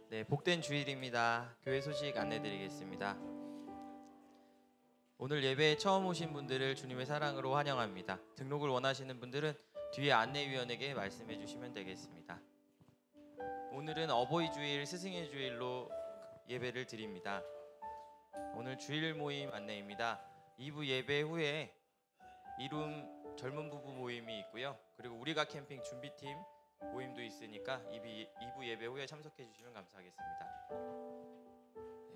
네, 복된 주일입니다. 교회 소식 안내드리겠습니다. 오늘 예배에 처음 오신 분들을 주님의 사랑으로 환영합니다. 등록을 원하시는 분들은 뒤에 안내위원에게 말씀해 주시면 되겠습니다. 오늘은 어버이 주일, 스승의 주일로 예배를 드립니다. 오늘 주일 모임 안내입니다. 2부 예배 후에 이룸 젊은 부부 모임이 있고요. 그리고 우리가 캠핑 준비팀 모임도 있으니까 2부 예배 후에 참석해 주시면 감사하겠습니다.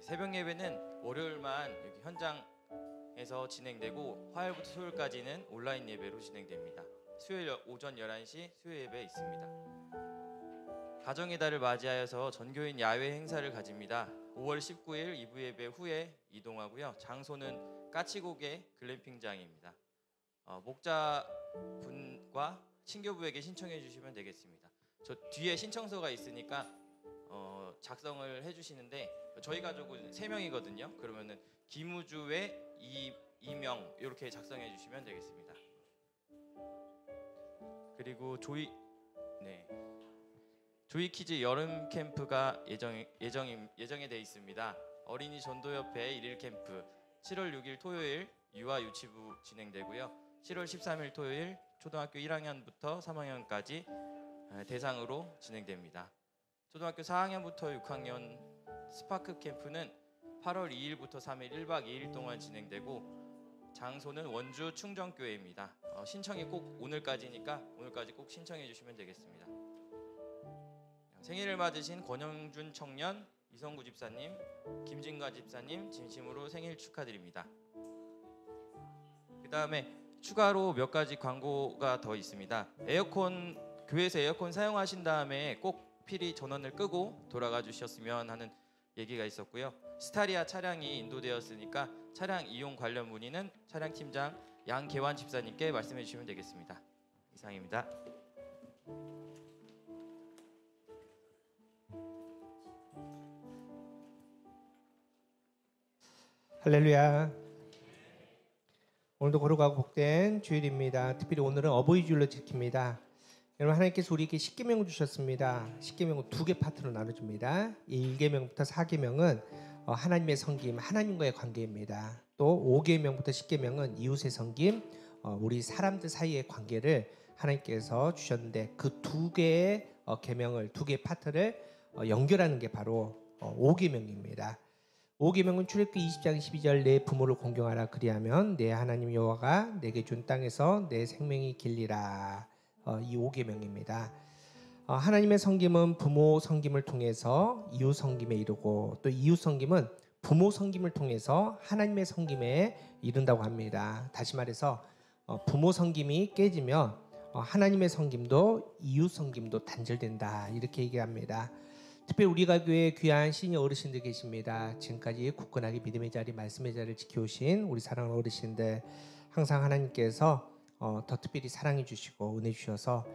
새벽 예배는 월요일만 여기 현장에서 진행되고 화요일부터 토요일까지는 온라인 예배로 진행됩니다. 수요일 오전 11시 수요 예배 있습니다. 가정의 달을 맞이하여서 전교인 야외 행사를 가집니다. 5월 19일 2부 예배 후에 이동하고요. 장소는 까치고개 글램핑장입니다. 목자분과 친교부에게 신청해 주시면 되겠습니다. 저 뒤에 신청서가 있으니까 작성을 해주시는데 저희 가족은 3명이거든요. 그러면은 김우주의 이명 이렇게 작성해 주시면 되겠습니다. 그리고 조이키즈 여름 캠프가 예정에 돼 있습니다. 어린이 전도협회 1일 캠프 7월 6일 토요일 유아 유치부 진행되고요. 7월 13일 토요일 초등학교 1학년부터 3학년까지 대상으로 진행됩니다. 초등학교 4학년부터 6학년 스파크 캠프는 8월 2일부터 3일 1박 2일 동안 진행되고 장소는 원주 충정교회입니다. 신청이 꼭 오늘까지니까 오늘까지 꼭 신청해 주시면 되겠습니다. 생일을 맞으신 권영준 청년, 이성구 집사님, 김진과 집사님 진심으로 생일 축하드립니다. 그 다음에 추가로 몇 가지 광고가 더 있습니다. 교회에서 에어컨 사용하신 다음에 꼭 필히 전원을 끄고 돌아가 주셨으면 하는 얘기가 있었고요. 스타리아 차량이 인도되었으니까 차량 이용 관련 문의는 차량팀장 양계환 집사님께 말씀해 주시면 되겠습니다. 이상입니다. 할렐루야. 오늘도 거룩하고 복된 주일입니다. 특별히 오늘은 어버이 주일로 지킵니다. 여러분, 하나님께서 우리에게 십계명을 주셨습니다. 십계명은 2개 파트로 나눠줍니다. 이 1계명부터 4계명은 하나님의 섬김, 하나님과의 관계입니다. 또 5계명부터 10계명은 이웃의 섬김, 우리 사람들 사이의 관계를 하나님께서 주셨는데 그 2개의 계명을 2개의 파트를 연결하는 게 바로 5계명입니다. 5계명은 출애굽기 20장 12절 내 부모를 공경하라 그리하면 내 하나님 여호와가 내게 준 땅에서 내 생명이 길리라. 이 5계명입니다. 하나님의 섬김은 부모 섬김을 통해서 이웃 섬김에 이르고 또 이웃 섬김은 부모 섬김을 통해서 하나님의 섬김에 이른다고 합니다. 다시 말해서 부모 섬김이 깨지면 하나님의 섬김도 이웃 섬김도 단절된다 이렇게 얘기합니다. 특별히 우리가 교회에 귀한 시니어 어르신들 계십니다. 지금까지 굳건하게 믿음의 자리, 말씀의 자리를 지켜오신 우리 사랑하는 어르신들, 항상 하나님께서 더 특별히 사랑해 주시고 은혜 주셔서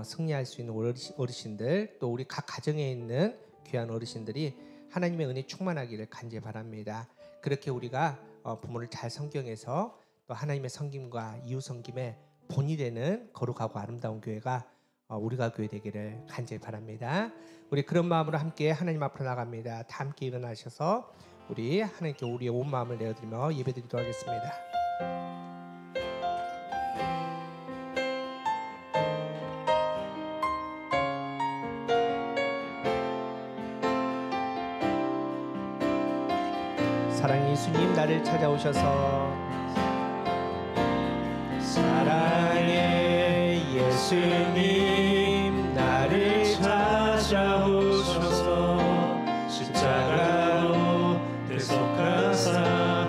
승리할 수 있는 어르신들, 또 우리 각 가정에 있는 귀한 어르신들이 하나님의 은혜 충만하기를 간절히 바랍니다. 그렇게 우리가 부모를 잘 섬경해서 또 하나님의 섬김과 이웃 섬김의 본이 되는 거룩하고 아름다운 교회가 우리가 교회 되기를 간절히 바랍니다. 우리 그런 마음으로 함께 하나님 앞으로 나갑니다. 다 함께 일어나셔서 우리 하나님께 우리의 온 마음을 내어드리며 예배드리도록 하겠습니다. 사랑의 예수님 나를 찾아오셔서 사랑의 예수님 나를 찾아오셔서 십자가로 대속하사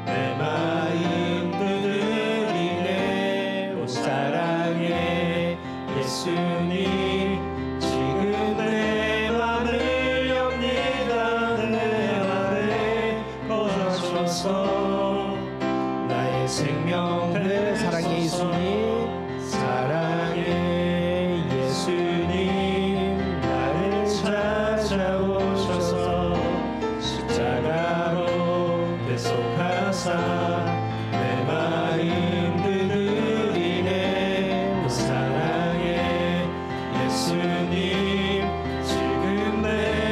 내 마음 두드리네. 오 사랑의 예수님 지금 내 맘을 엽니다. 내 안에 거하셔서 나의 생명 내 사랑의 예수님 사랑의 예수님 나를 찾아오셔서 십자가로 대속하사 내 마음 두드리네. 사랑의 예수님 지금 내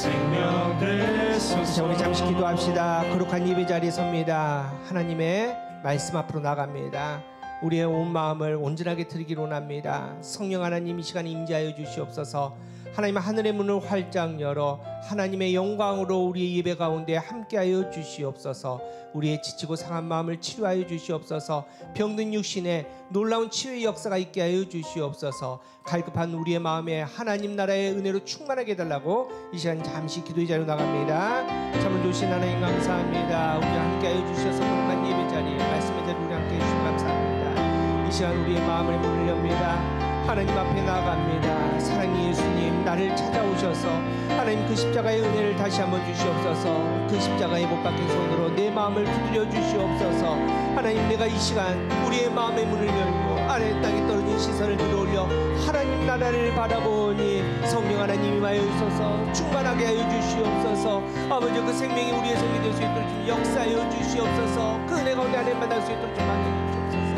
생명 되소서. 자, 우리 잠시 기도합시다. 거룩한 예배 자리에 섭니다. 하나님의 말씀 앞으로 나갑니다. 우리의 온 마음을 온전하게 드리기로 원합니다. 성령 하나님 이 시간에 임재하여 주시옵소서. 하나님 하늘의 문을 활짝 열어 하나님의 영광으로 우리의 예배 가운데 함께하여 주시옵소서. 우리의 지치고 상한 마음을 치료하여 주시옵소서. 병든 육신에 놀라운 치유의 역사가 있게 하여 주시옵소서. 갈급한 우리의 마음에 하나님 나라의 은혜로 충만하게 해달라고 이 시간 잠시 기도의 자리로 나갑니다. 잠을 주신 하나님 감사합니다. 우리와 함께하여 주셔서 거룩한 예배 자리 말씀의 자리 우리 함께해 주시면 감사합니다. 이 시간 우리의 마음을 문을 엽니다. 하나님 앞에 나아갑니다. 사랑의 예수님 나를 찾아오셔서 하나님 그 십자가의 은혜를 다시 한번 주시옵소서. 그 십자가의 못 박힌 손으로 내 마음을 두드려 주시옵소서. 하나님 내가 이 시간 우리의 마음의 문을 열고 아래 땅에 떨어진 시선을 들어올려 하나님 나라를 바라보니 성령 하나님 임하여 주소서. 충만하게 하여 주시옵소서. 아버지 그 생명이 우리의 생명이 될 수 있도록 좀 역사하여 주시옵소서. 그 은혜 가운데 하나님 만날 수 있도록 좀 만나 주시옵소서.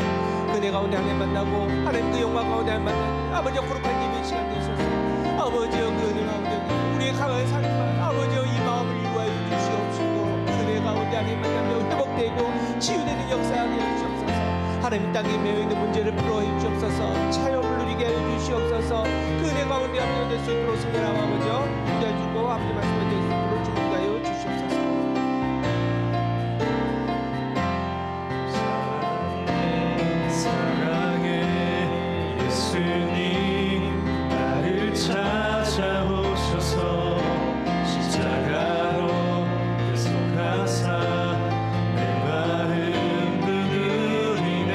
은혜 가운데 하나님 만나고 하나님 그 영광 가운데 하나님 만나고 아버지 거룩한 예배 시간 되소서. 아버지여 그 은혜 가운데 우리의 강한 삶과 아버지여 이 마음을 이루하여 주시옵시고 그 은혜 가운데 하나님 만나며 회복되고 치유되는 역사하게 해주시옵소서. 하나님 땅에 매여 있는 문제를 풀어해 주시옵소서. 차용을 누리게 하여 주시옵소서. 그 은혜 가운데 하나님 될 수 있도록 성령하고 아버지여 인도해주고 아버지 말씀을 될 수 있도록 주문하여 주시옵소서. 예수님 나를 찾아오셔서 십자가로 계속하사 내 마음 두드리네.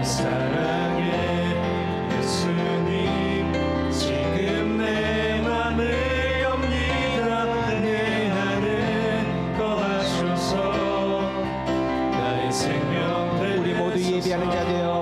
사랑의 예수님 지금 내 맘을 엽니다. 내 안에 거하셔서 나의 생명 되소서. 우리 모두 예배하는 자 되어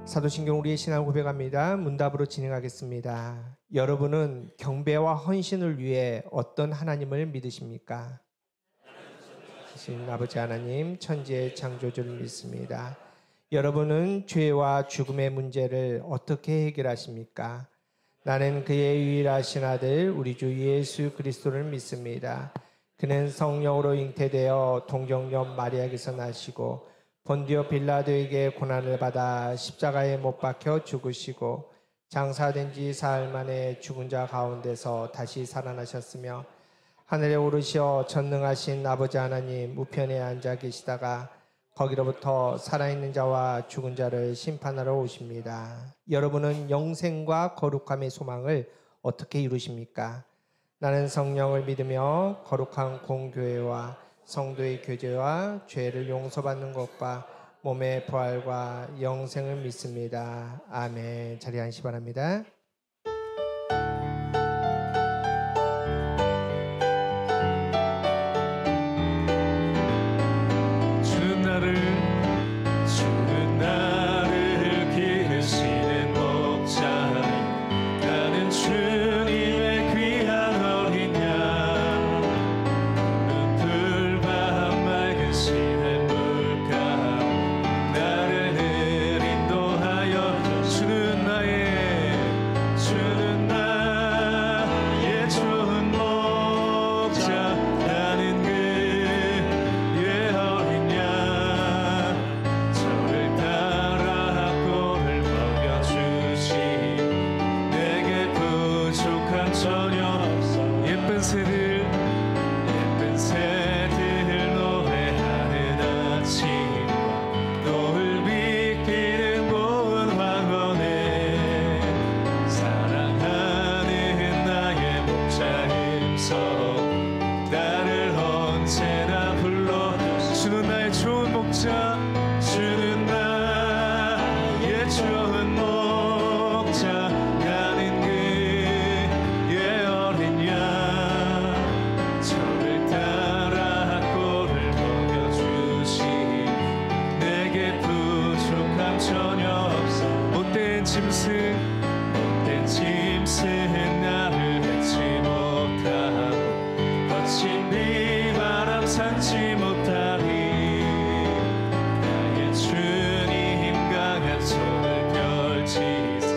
사도신경 우리의 신앙을 고백합니다. 문답으로 진행하겠습니다. 여러분은 경배와 헌신을 위해 어떤 하나님을 믿으십니까? 하신 아버지 하나님, 천지의 창조주를 믿습니다. 여러분은 죄와 죽음의 문제를 어떻게 해결하십니까? 나는 그의 유일하신 아들 우리 주 예수 그리스도를 믿습니다. 그는 성령으로 잉태되어 동정녀 마리아에게서 나시고 본디오 빌라도에게 고난을 받아 십자가에 못 박혀 죽으시고 장사된 지 사흘 만에 죽은 자 가운데서 다시 살아나셨으며 하늘에 오르시어 전능하신 아버지 하나님 우편에 앉아 계시다가 거기로부터 살아있는 자와 죽은 자를 심판하러 오십니다. 여러분은 영생과 거룩함의 소망을 어떻게 이루십니까? 나는 성령을 믿으며 거룩한 공교회와 성도의 교제와 죄를 용서받는 것과 몸의 부활과 영생을 믿습니다. 아멘. 자리에 앉으시 바랍니다. 주는 나를 기르시는 목자니 나는 주님의 귀한 어린 양. 풀밤 맑은 시냇 물가로 나를 인도하여 주는 나의 짐승 못된 짐승 나를 맺지 못하고 거친 비바람 삼지 못하리 나의 주님 강한 손을 펼치사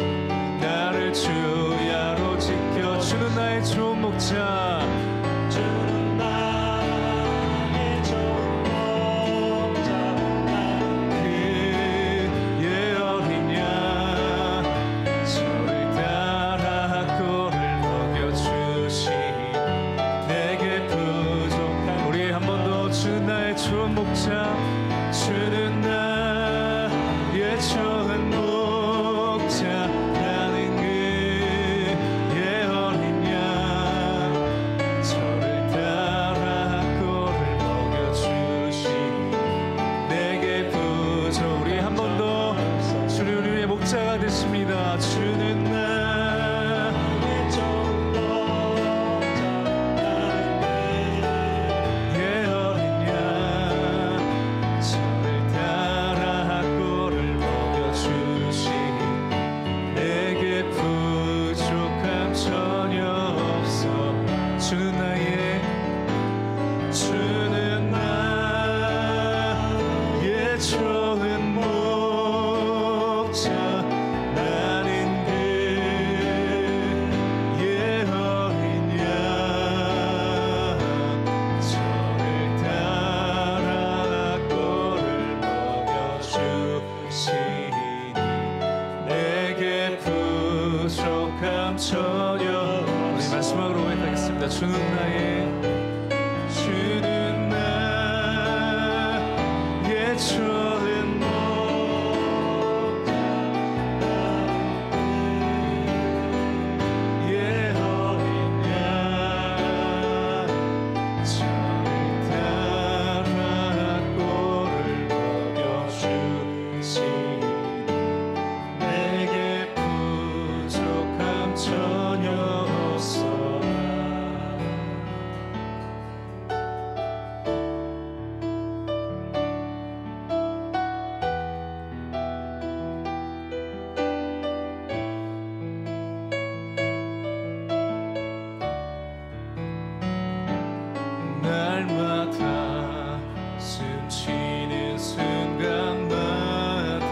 나를 주야로 지켜주는 나의 좋은 목자 주는 나의 좋은 목자 그의 어린 양 저를 따라 꼴을 먹여주시니 내게 부족한 우리 한 번 더 주는 나의 좋은 목자 주는 나의 좋은 목자 나는 그의 어린 양 저를 따라 꼴을 먹여주시니 내게 부족 우리 한 번 더 주는 우리의 목자가 되십니다 주는 나의 좋은 목자 나는 그의 어린 양 저를 따라 꼴을 먹여주시니 내게 부족함 전혀 없어 주는 나의 좋은 목자 나는 그의 어린 양 저를 따라 꼴을 먹여주시니 내게 부족함 전혀 우리 마지막으로 고백하겠습니다 주는 나의 좋은 목자 예 어린 양 저를 따라 꼴을 먹여주시니 내게 부족함 전혀 없어 날마다 숨쉬는 순간마다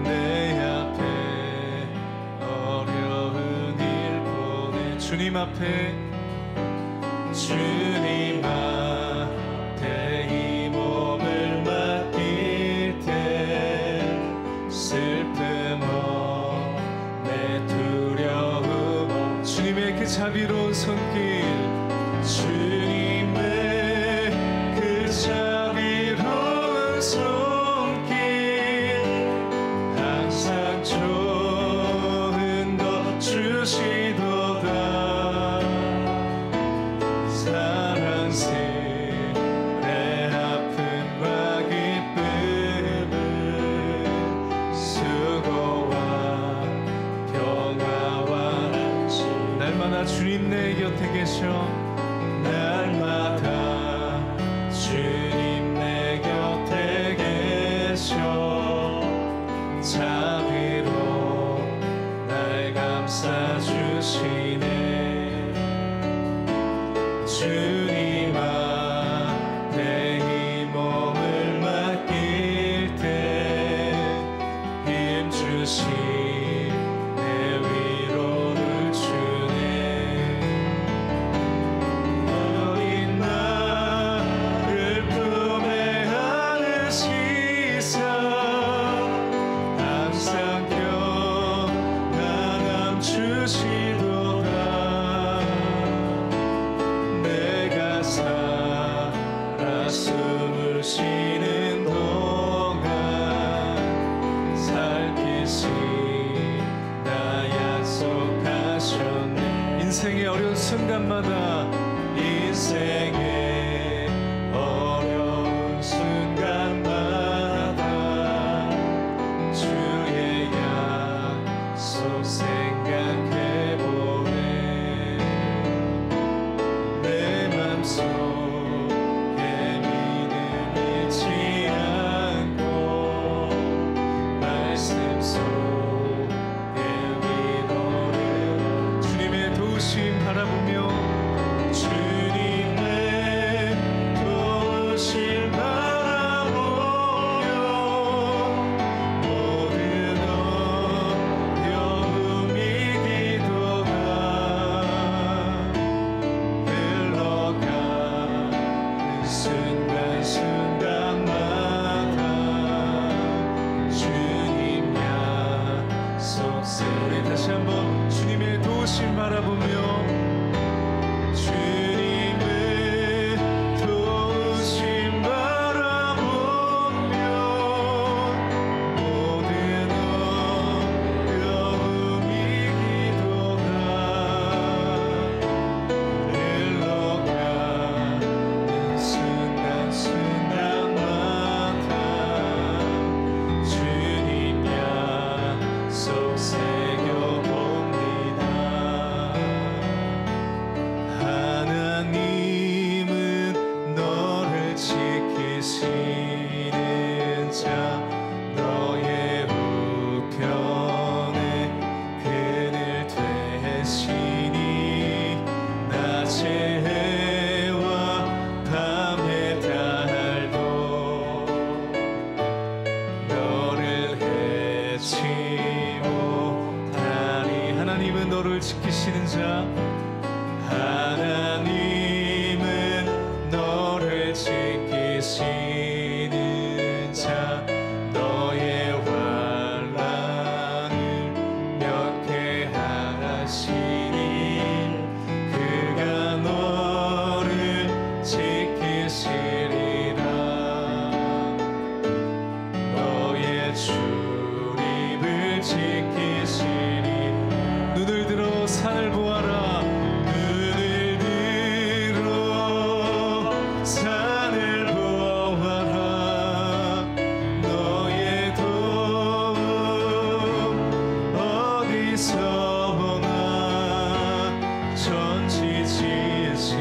내 앞에 어려운 일 보내 주님 앞에 이 몸을 맡길 때 슬픔 내 두려움 주님의 그 자비로운 손길 주님의 그 자비로운 손길 항상 좋은 것 주시도다 사랑스레 아픔과 기쁨은 수고와 평화와 날마다 주님 내 곁에 계셔 날마다 주님 내 곁에 계셔 자비로 날 감싸주시네 주님 앞에 이 몸을 맡길 때 힘주시 내 위로를 주네 어린 나를 품에 안으시사 항상 평안함 주시도다 내가 살아 숨을 쉬는 동안 살피시 나 약속하셨네 인생의 어려운 순간마다 인생의 어려운 순간마다 주의 약속 생각해보네 내 맘속에 믿음 잃지 않고 말씀 속 지키시는 자 하나님은 너를 지키시는 자 너의 환난을 면케하시니 그가 너를 지키시리라 너의 출입을 지키시리 눈을 들어 산을 보아라 눈을 들어 산을 보아라 너의 도움 어디서 오나 천지 지으신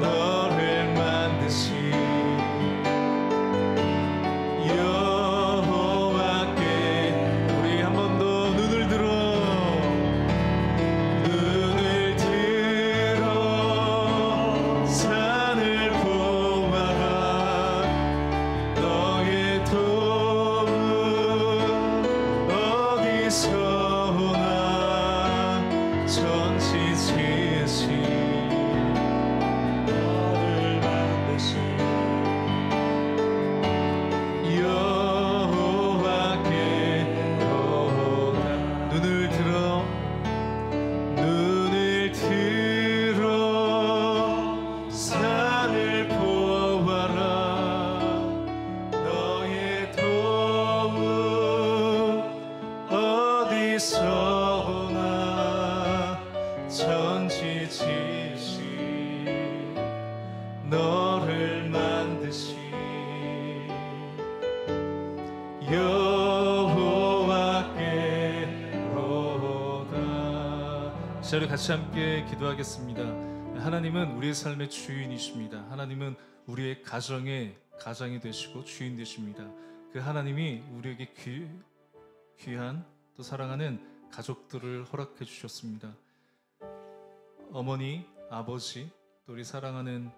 너를 만드신 여호와께 우리 한 번 더 눈을 들어 산을 보아라 너의 도움 어디서 오나 천지 지으신 너를 만드신 여호와께로다 눈을 들어 산을 보아라 너의 도움 어디서 오나 천지 지으신 너를 만드신 여호와께로다. 자, 우리 같이 함께 기도하겠습니다. 하나님은 우리의 삶의 주인이십니다. 하나님은 우리의 가장이 되시고 주인 되십니다. 그 하나님이 우리에게 귀한 또 사랑하는 가족들을 허락해 주셨습니다. 어머니, 아버지, 또 우리 사랑하는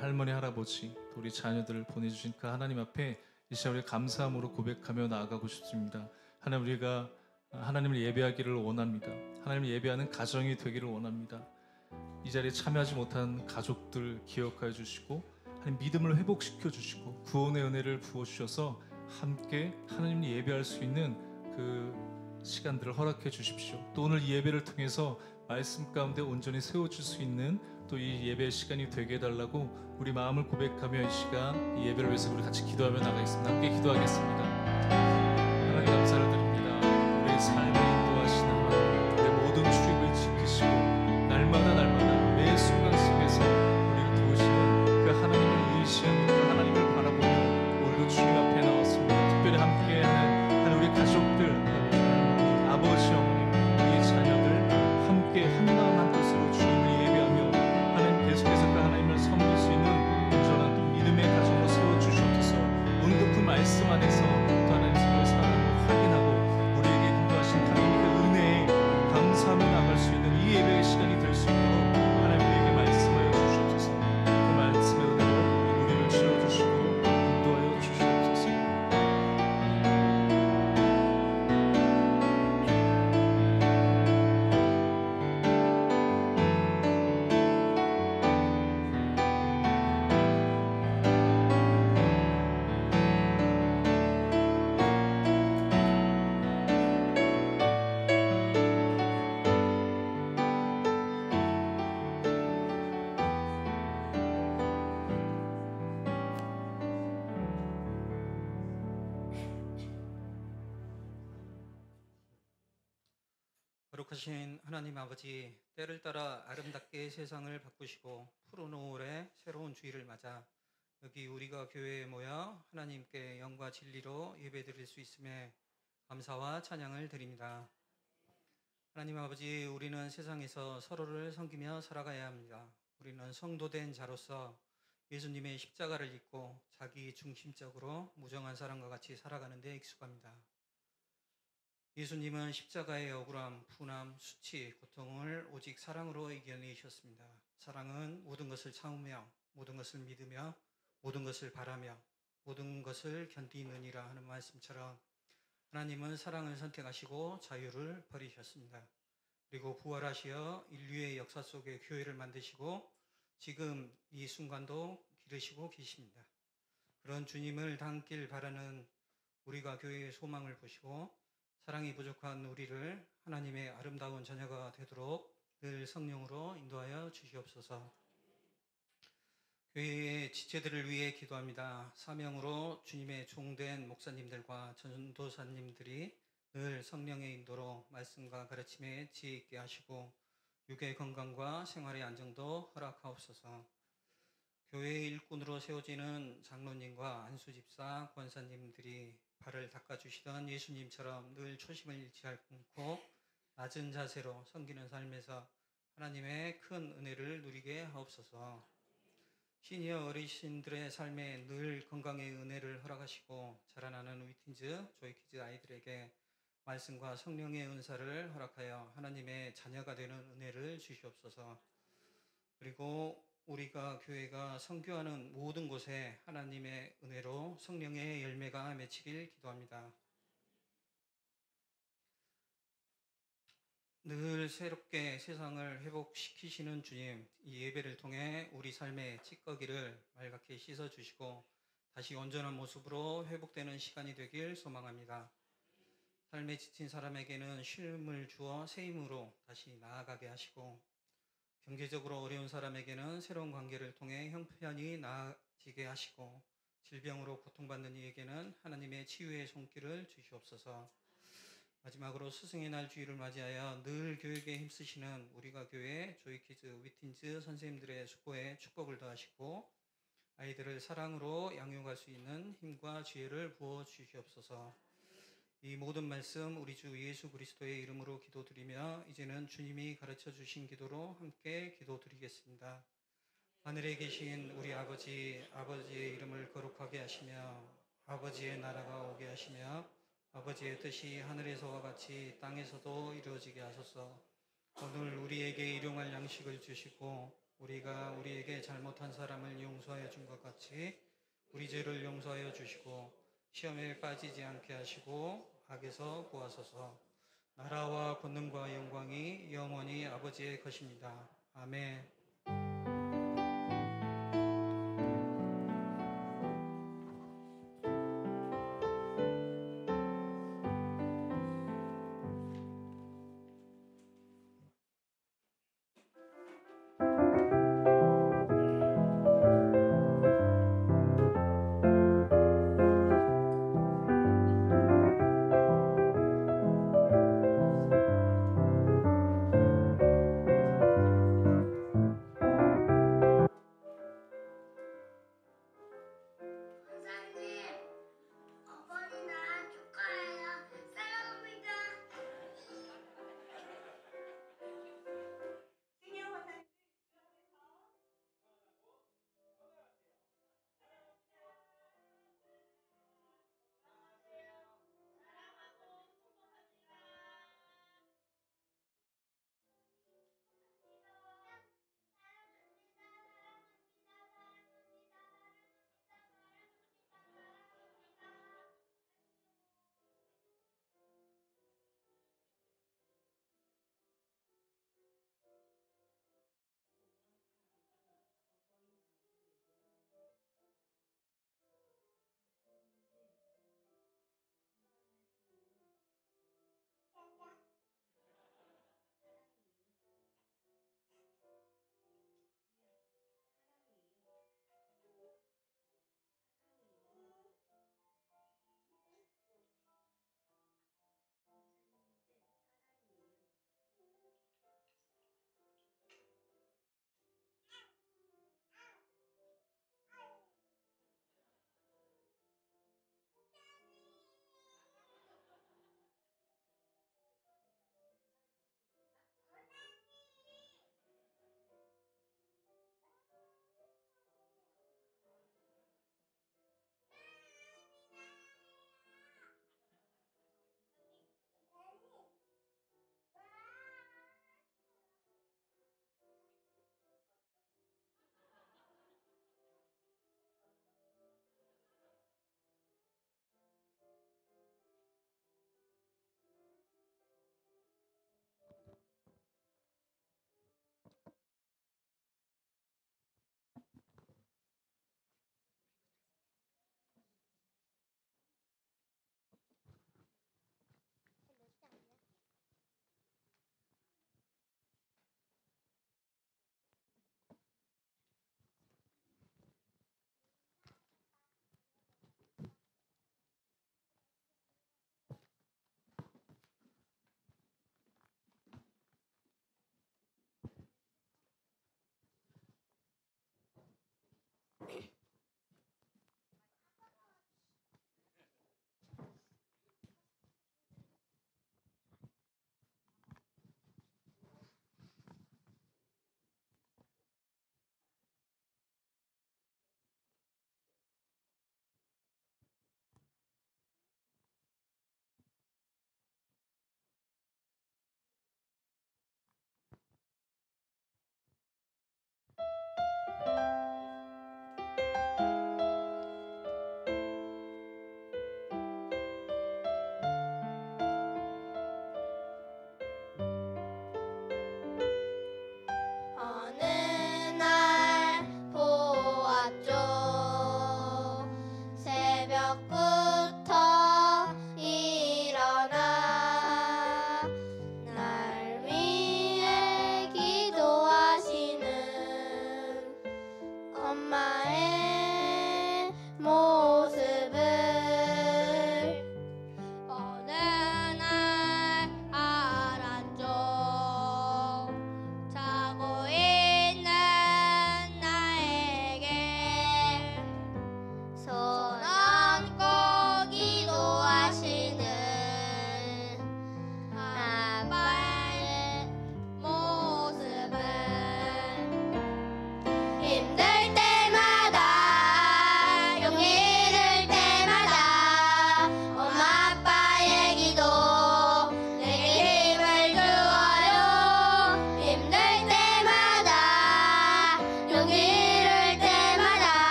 할머니, 할아버지, 또 우리 자녀들을 보내주신 그 하나님 앞에 이 시간 우리 감사함으로 고백하며 나아가고 싶습니다. 하나님, 우리가 하나님을 예배하기를 원합니다. 하나님을 예배하는 가정이 되기를 원합니다. 이 자리에 참여하지 못한 가족들 기억하여 주시고 하나님 믿음을 회복시켜 주시고 구원의 은혜를 부어 주셔서 함께 하나님을 예배할 수 있는 그 시간들을 허락해 주십시오. 또 오늘 이 예배를 통해서 말씀 가운데 온전히 세워줄 수 있는 또 이 예배의 시간이 되게 해달라고 우리 마음을 고백하며 이 시간 이 예배를 위해서 우리 같이 기도하며 나가겠습니다. 함께 기도하겠습니다. 하나님 감사를 드립니다. 우리의 삶에 인도하시는 하나님, 내 모든 출입을 지키시고 날마다 매 순간 속에서 우리를 도우시는 그 하나님을 의시하며 그 하나님을 바라보며 오늘도 주님 앞에 나왔습니다. 특별히 함께하는 우리 가족들, 아버지, 어머니, 우리 자녀들 함께 한마음 한뜻으로 주님을 예배하며 하나님 계속해서 그 하나님을 섬길 수 있는 온전한 또 믿음의 가정으로 세워주셔서 오늘도 그 말씀 안에서 또 하나님 서로의 사랑을 확인하고 우리에게 인도하신 하나님의 그 은혜에 감사하며 나갈 수 있는 이 예배의 시간이 될 수 있도록 하나님 우리에게 말씀하여 주시옵소서. 그 말씀의 은혜로 우리를 채워주시고 인도하여 주시옵소서. 거룩하신 하나님 아버지, 때를 따라 아름답게 세상을 바꾸시고 푸른 5월에 새로운 주일을 맞아 여기 우리가 교회에 모여 하나님께 영과 진리로 예배드릴 수 있음에 감사와 찬양을 드립니다. 하나님 아버지, 우리는 세상에서 서로를 섬기며 살아가야 합니다. 우리는 성도된 자로서 예수님의 십자가를 잊고 자기 중심적으로 무정한 사람과 같이 살아가는 데 익숙합니다. 예수님은 십자가의 억울함, 분함, 수치, 고통을 오직 사랑으로 이겨내셨습니다. 사랑은 모든 것을 참으며 모든 것을 믿으며 모든 것을 바라며 모든 것을 견디느니라 하는 말씀처럼 하나님은 사랑을 선택하시고 자유를 버리셨습니다. 그리고 부활하시어 인류의 역사 속에 교회를 만드시고 지금 이 순간도 기르시고 계십니다. 그런 주님을 닮길 바라는 우리가 교회의 소망을 보시고 사랑이 부족한 우리를 하나님의 아름다운 자녀가 되도록 늘 성령으로 인도하여 주시옵소서. 교회의 지체들을 위해 기도합니다. 사명으로 주님의 종된 목사님들과 전도사님들이 늘 성령의 인도로 말씀과 가르침에 지혜 있게 하시고 육의 건강과 생활의 안정도 허락하옵소서. 교회의 일꾼으로 세워지는 장로님과 안수집사, 권사님들이 발을 닦아주시던 예수님처럼 늘 초심을 잃지 않고 낮은 자세로 섬기는 삶에서 하나님의 큰 은혜를 누리게 하옵소서. 시니어 어르신들의 삶에 늘 건강의 은혜를 허락하시고 자라나는 위틴즈, 조이키즈 아이들에게 말씀과 성령의 은사를 허락하여 하나님의 자녀가 되는 은혜를 주시옵소서. 그리고 우리가 교회가 선교하는 모든 곳에 하나님의 은혜로 성령의 열매가 맺히길 기도합니다. 늘 새롭게 세상을 회복시키시는 주님, 이 예배를 통해 우리 삶의 찌꺼기를 맑게 씻어주시고 다시 온전한 모습으로 회복되는 시간이 되길 소망합니다. 삶에 지친 사람에게는 쉼을 주어 새 힘으로 다시 나아가게 하시고 경제적으로 어려운 사람에게는 새로운 관계를 통해 형편이 나아지게 하시고 질병으로 고통받는 이에게는 하나님의 치유의 손길을 주시옵소서. 마지막으로 스승의 날 주일을 맞이하여 늘 교육에 힘쓰시는 우리가 교회 조이키즈, 위틴즈 선생님들의 수고에 축복을 더하시고 아이들을 사랑으로 양육할 수 있는 힘과 지혜를 부어 주시옵소서. 이 모든 말씀 우리 주 예수 그리스도의 이름으로 기도드리며 이제는 주님이 가르쳐 주신 기도로 함께 기도드리겠습니다. 하늘에 계신 우리 아버지, 아버지의 이름을 거룩하게 하시며 아버지의 나라가 오게 하시며 아버지의 뜻이 하늘에서와 같이 땅에서도 이루어지게 하소서. 오늘 우리에게 일용할 양식을 주시고 우리가 우리에게 잘못한 사람을 용서하여 준 것 같이 우리 죄를 용서하여 주시고 시험에 빠지지 않게 하시고 악에서 구하소서. 나라와 권능과 영광이 영원히 아버지의 것입니다. 아멘.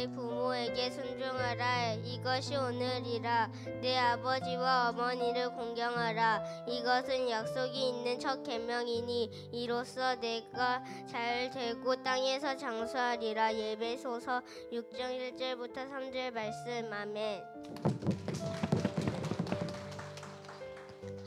너희 부모에게 순종하라. 이것이 오늘이라. 내 아버지와 어머니를 공경하라. 이것은 약속이 있는 첫 계명이니 이로써 내가 잘 되고 땅에서 장수하리라. 예배소서 6장 1절부터 3절 말씀. 아멘.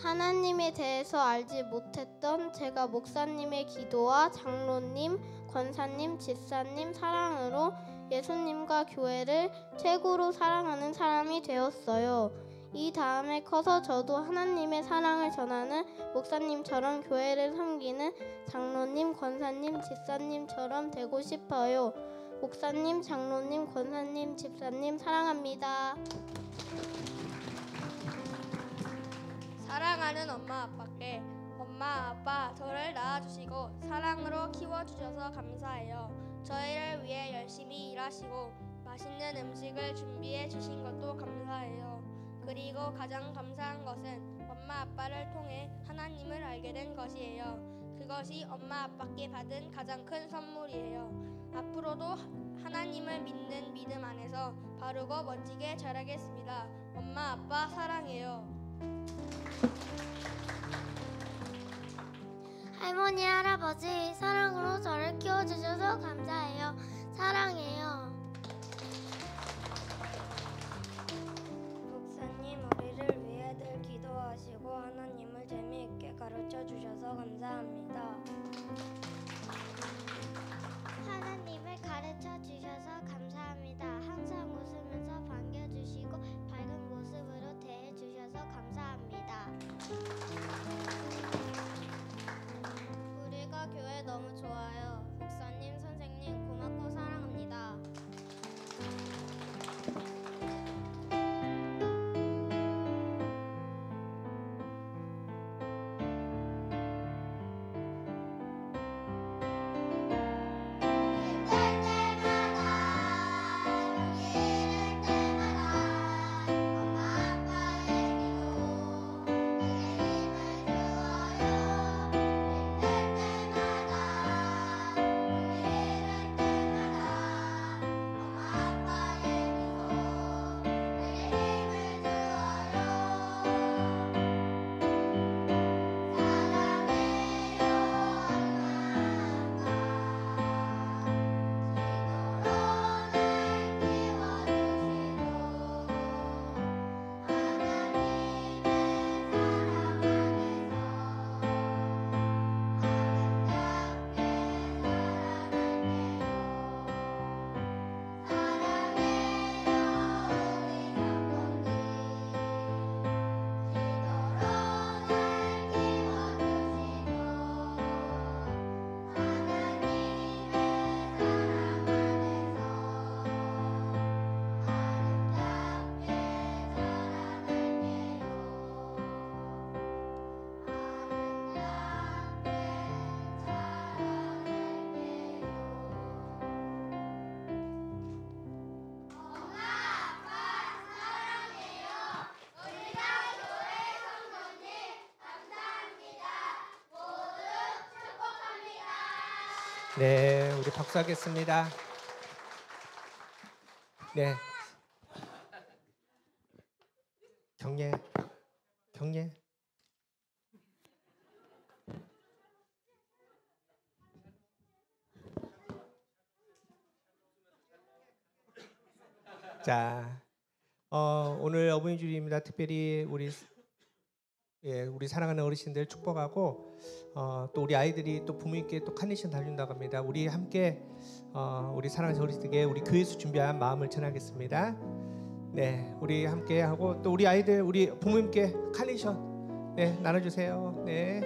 하나님에 대해서 알지 못했던 제가 목사님의 기도와 장로님, 권사님, 집사님 사랑으로 예수님과 교회를 최고로 사랑하는 사람이 되었어요. 이 다음에 커서 저도 하나님의 사랑을 전하는 목사님처럼 교회를 섬기는 장로님, 권사님, 집사님처럼 되고 싶어요. 목사님, 장로님, 권사님, 집사님 사랑합니다. 사랑하는 엄마 아빠께 엄마 아빠 저를 낳아주시고 사랑으로 키워주셔서 감사해요. 저희를 위해 열심히 일하시고 맛있는 음식을 준비해 주신 것도 감사해요. 그리고 가장 감사한 것은 엄마 아빠를 통해 하나님을 알게 된 것이에요. 그것이 엄마 아빠께 받은 가장 큰 선물이에요. 앞으로도 하나님을 믿는 믿음 안에서 바르고 멋지게 자라겠습니다. 엄마 아빠 사랑해요. 할머니, 할아버지 사랑으로 저를 키워주셔서 감사해요. 사랑해요. 목사님, 우리를 위해 늘 기도하시고 하나님을 재미있게 가르쳐 주셔서 감사합니다. 하나님을 가르쳐 주셔서 감사합니다. 항상 웃으면서 반겨주시고 밝은 모습으로 대해주셔서 감사합니다. 우리가 교회 너무 좋아요. 목사님, 선생님 고맙고 사랑합니다. 네, 우리 박수하겠습니다. 네, 경례. 자, 오늘 어버이 주일입니다. 특별히 우리 사랑하는 어르신들 축복하고 또 우리 아이들이 또 부모님께 또 카네이션 달린다고 합니다. 우리 함께 우리 사랑하는 어르신들에게 우리 교회에서 준비한 마음을 전하겠습니다. 네, 우리 함께 하고 또 우리 아이들 우리 부모님께 카네이션 나눠주세요. 네.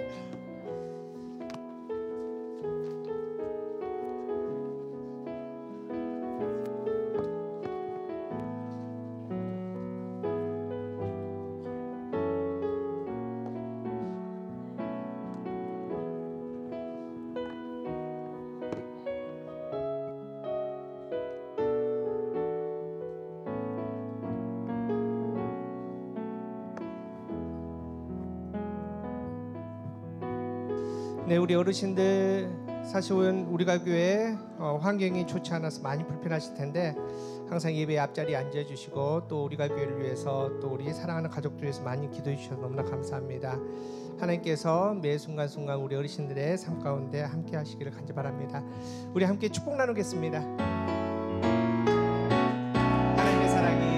네, 우리 어르신들 사실은 우리가 교회 환경이 좋지 않아서 많이 불편하실 텐데 항상 예배 앞자리에 앉아주시고 또 우리가 교회를 위해서 또 우리 사랑하는 가족들 위해서 많이 기도해 주셔서 너무나 감사합니다. 하나님께서 매 순간순간 우리 어르신들의 삶 가운데 함께 하시기를 간절히 바랍니다. 우리 함께 축복 나누겠습니다. 하나님의 사랑이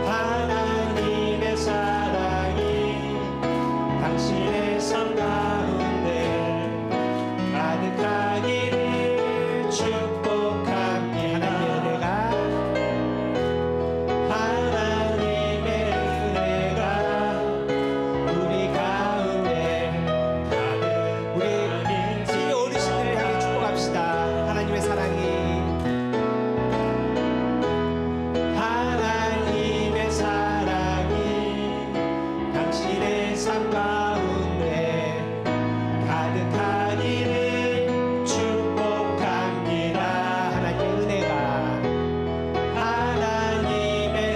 하나님의 사랑이 당신의 삶 가운데 가득하기를 축복합니다. 하나님의 은혜가 우리 가운데 가득. 우리 우리 어르신들을 향해 축복합시다. 하나님의 사랑이 하나님의 사랑이 당신의 삶 가운데 가득하기를 축복합니다. 하나님의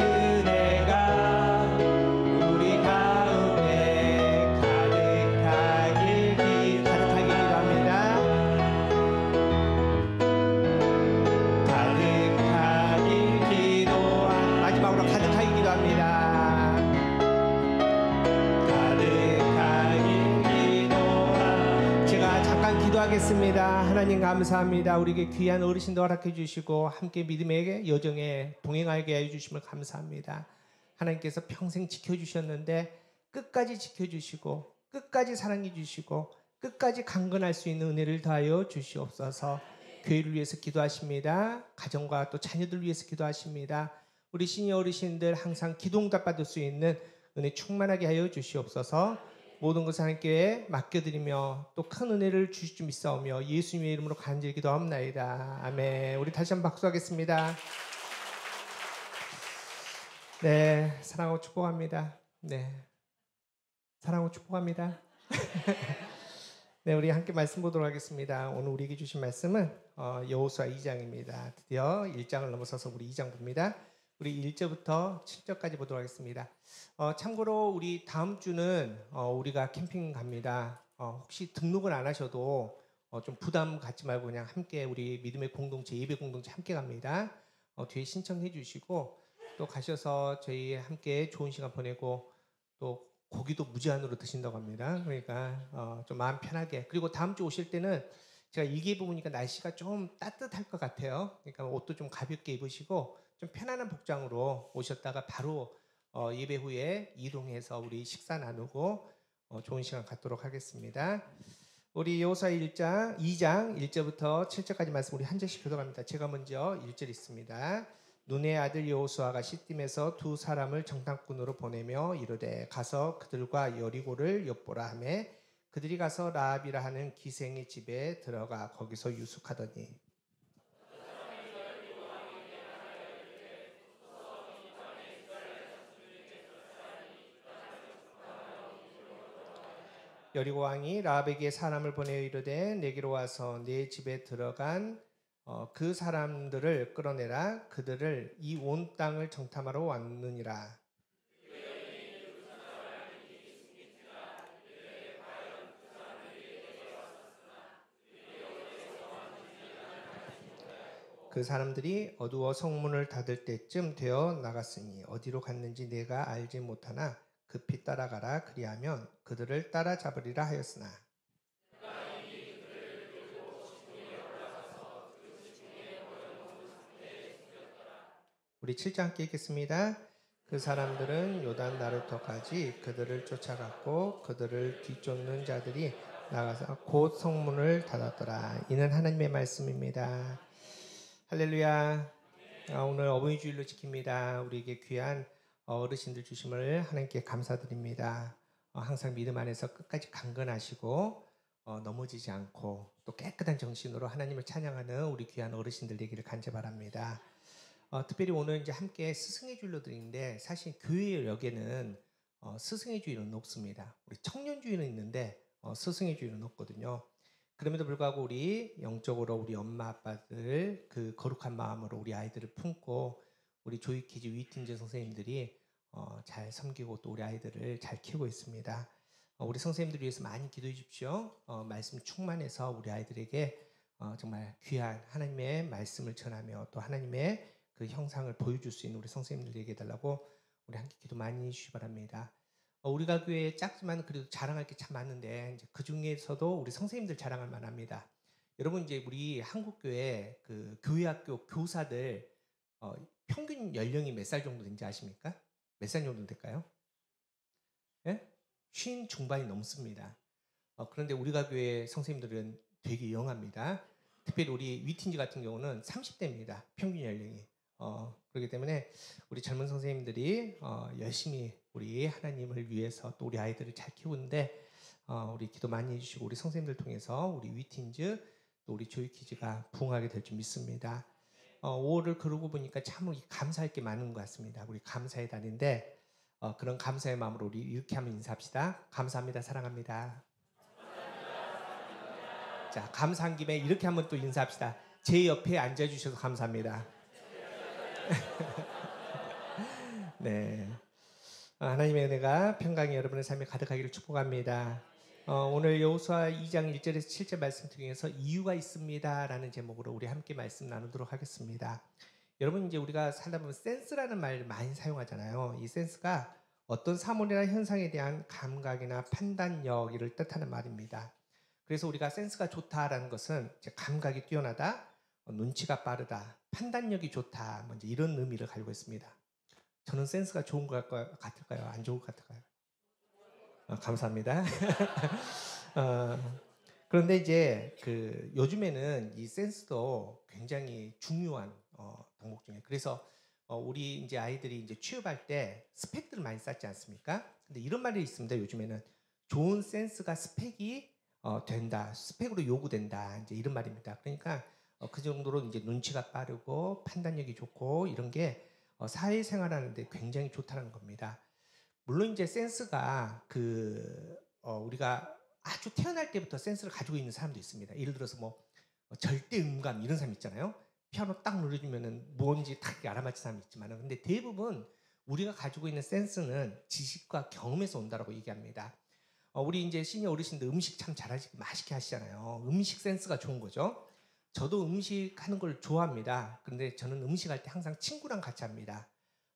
은혜가 우리 가운데 가득하길 기도합니다. 가득하길 기도합니다. 마지막으로 가득하길 기도합니다. 가득하길 기도합니다. 제가 잠깐 기도하겠습니다. 하나님 감사합니다. 우리에게 귀한 어르신도 허락해 주시고 함께 믿음의 여정에 동행하게 해 주심을 감사합니다. 하나님께서 평생 지켜주셨는데 끝까지 지켜주시고 끝까지 사랑해 주시고 끝까지 강건할 수 있는 은혜를 더하여 주시옵소서. 교회를 위해서 기도하십니다. 가정과 또 자녀들 위해서 기도하십니다. 우리 시니어 어르신들 항상 기도응답 받을 수 있는 은혜 충만하게 하여 주시옵소서. 모든 것을 하나님께 맡겨드리며 또 큰 은혜를 주실 줄 믿사오며 예수님의 이름으로 간절히 기도합나이다. 아멘. 우리 다시 한번 박수하겠습니다. 네, 사랑하고 축복합니다. 네, 사랑하고 축복합니다. 네, 우리 함께 말씀 보도록 하겠습니다. 오늘 우리에게 주신 말씀은 여호수아 2장입니다. 드디어 1장을 넘어서서 우리 2장 봅니다. 우리 1절부터 7절까지 보도록 하겠습니다. 참고로 우리 다음 주는 우리가 캠핑 갑니다. 혹시 등록을 안 하셔도 좀 부담 갖지 말고 그냥 함께 우리 믿음의 공동체, 예배 공동체 함께 갑니다. 뒤에 신청해 주시고 또 가셔서 저희 함께 좋은 시간 보내고 또 고기도 무제한으로 드신다고 합니다. 그러니까 좀 마음 편하게. 그리고 다음 주 오실 때는 제가 일기에 보니까 날씨가 좀 따뜻할 것 같아요. 그러니까 옷도 좀 가볍게 입으시고 좀 편안한 복장으로 오셨다가 바로 예배 후에 이동해서 우리 식사 나누고 좋은 시간 갖도록 하겠습니다. 우리 여호수아 2장 1절부터 7절까지 말씀 우리 한 절씩 교독합니다. 제가 먼저 1절 있습니다. 눈의 아들 여호수아가 시딤에서 두 사람을 정탐꾼으로 보내며 이르되 가서 그들과 여리고를 엿보라 하며 그들이 가서 라합이라 하는 기생의 집에 들어가 거기서 유숙하더니 여리고 왕이 라합에게 사람을 보내어 이르되 내게로 와서 내 집에 들어간 그 사람들을 끌어내라. 그들을 이 온 땅을 정탐하러 왔느니라. 그 사람들이 어두워 성문을 닫을 때쯤 되어 나갔으니 어디로 갔는지 내가 알지 못하나 급히 따라가라. 그리하면 그들을 따라잡으리라 하였으나 우리 7장 함께 읽겠습니다. 그 사람들은 요단 나루터까지 그들을 쫓아갔고 그들을 뒤쫓는 자들이 나가서 곧 성문을 닫았더라. 이는 하나님의 말씀입니다. 할렐루야. 오늘 어버이 주일로 지킵니다. 우리에게 귀한 어르신들 주심을 하나님께 감사드립니다. 항상 믿음 안에서 끝까지 강건하시고 넘어지지 않고 또 깨끗한 정신으로 하나님을 찬양하는 우리 귀한 어르신들 되기를 간절히 바랍니다. 특별히 오늘 이제 함께 스승의 주일로 드리는데 사실 교회 역에는 스승의 주일은 없습니다. 우리 청년 주일은 있는데 스승의 주일은 없거든요. 그럼에도 불구하고 우리 영적으로 우리 엄마 아빠들 그 거룩한 마음으로 우리 아이들을 품고 우리 조이키즈 위팀즈 선생님들이 잘 섬기고 또 우리 아이들을 잘 키우고 있습니다. 우리 선생님들 위해서 많이 기도해 주십시오. 말씀 충만해서 우리 아이들에게 정말 귀한 하나님의 말씀을 전하며 또 하나님의 그 형상을 보여줄 수 있는 우리 성도님들에게 해달라고 우리 함께 기도 많이 해주시기 바랍니다. 우리가 교회 작지만 그래도 자랑할 게 참 많은데 이제 그 중에서도 우리 선생님들 자랑할 만합니다. 여러분 이제 우리 한국교회 그 교회학교 교사들 평균 연령이 몇 살 정도 되는지 아십니까? 몇 살 정도 될까요? 예? 50 중반이 넘습니다. 그런데 우리가 교회 선생님들은 되게 영합니다. 특별히 우리 위틴즈 같은 경우는 30대입니다. 평균 연령이. 그렇기 때문에 우리 젊은 선생님들이 열심히 우리 하나님을 위해서 또 우리 아이들을 잘 키우는데 우리 기도 많이 해주시고 우리 선생님들 통해서 우리 위틴즈 또 우리 조이키즈가 부흥하게 될 줄 믿습니다. 5월을 그러고 보니까 참 감사할 게 많은 것 같습니다. 우리 감사의 달인데 그런 감사의 마음으로 우리 이렇게 한번 인사합시다. 감사합니다. 사랑합니다. 자, 감사한 김에 이렇게 한번 또 인사합시다. 제 옆에 앉아주셔서 감사합니다. 네, 하나님의 은혜가 평강이 여러분의 삶에 가득하기를 축복합니다. 오늘 여호수아 2장 1절에서 7절 말씀 중에서 이유가 있습니다 라는 제목으로 우리 함께 말씀 나누도록 하겠습니다. 여러분 이제 우리가 살다 보면 센스라는 말을 많이 사용하잖아요. 이 센스가 어떤 사물이나 현상에 대한 감각이나 판단력을 뜻하는 말입니다. 그래서 우리가 센스가 좋다라는 것은 이제 감각이 뛰어나다, 눈치가 빠르다, 판단력이 좋다, 이제 이런 의미를 가지고 있습니다. 저는 센스가 좋은 것 같을까요? 안 좋은 것 같을까요? 감사합니다. 그런데 이제 그 요즘에는 이 센스도 굉장히 중요한 덕목 중에, 그래서 우리 이제 아이들이 이제 취업할 때 스펙들을 많이 쌓지 않습니까? 근데 이런 말이 있습니다. 요즘에는 좋은 센스가 스펙이 된다, 스펙으로 요구된다, 이제 이런 말입니다. 그러니까 그 정도로 이제 눈치가 빠르고 판단력이 좋고 이런 게 사회생활하는데 굉장히 좋다는 겁니다. 물론 이제 센스가 우리가 아주 태어날 때부터 센스를 가지고 있는 사람도 있습니다. 예를 들어서 뭐 절대 음감 이런 사람 있잖아요. 피아노 딱 눌러주면은 뭔지 딱 알아맞힌 사람이 있지만은, 근데 대부분 우리가 가지고 있는 센스는 지식과 경험에서 온다라고 얘기합니다. 우리 이제 시니어 어르신들 음식 참 잘하시고 맛있게 하시잖아요. 음식 센스가 좋은 거죠. 저도 음식 하는 걸 좋아합니다. 그런데 저는 음식할 때 항상 친구랑 같이 합니다.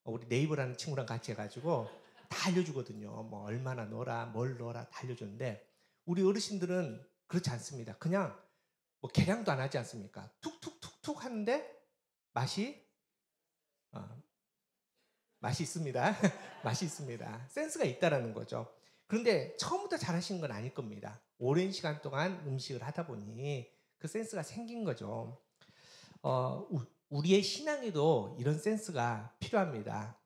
우리 네이버라는 친구랑 같이 해가지고 다 알려주거든요. 뭐 얼마나 넣어라, 뭘 넣어라 다 알려주는데 우리 어르신들은 그렇지 않습니다. 그냥 뭐 계량도 안 하지 않습니까? 툭툭툭툭 하는데 맛이 있습니다. 맛이 있습니다. 센스가 있다라는 거죠. 그런데 처음부터 잘하시는 건 아닐 겁니다. 오랜 시간 동안 음식을 하다 보니 그 센스가 생긴 거죠. 우리의 신앙에도 이런 센스가 필요합니다.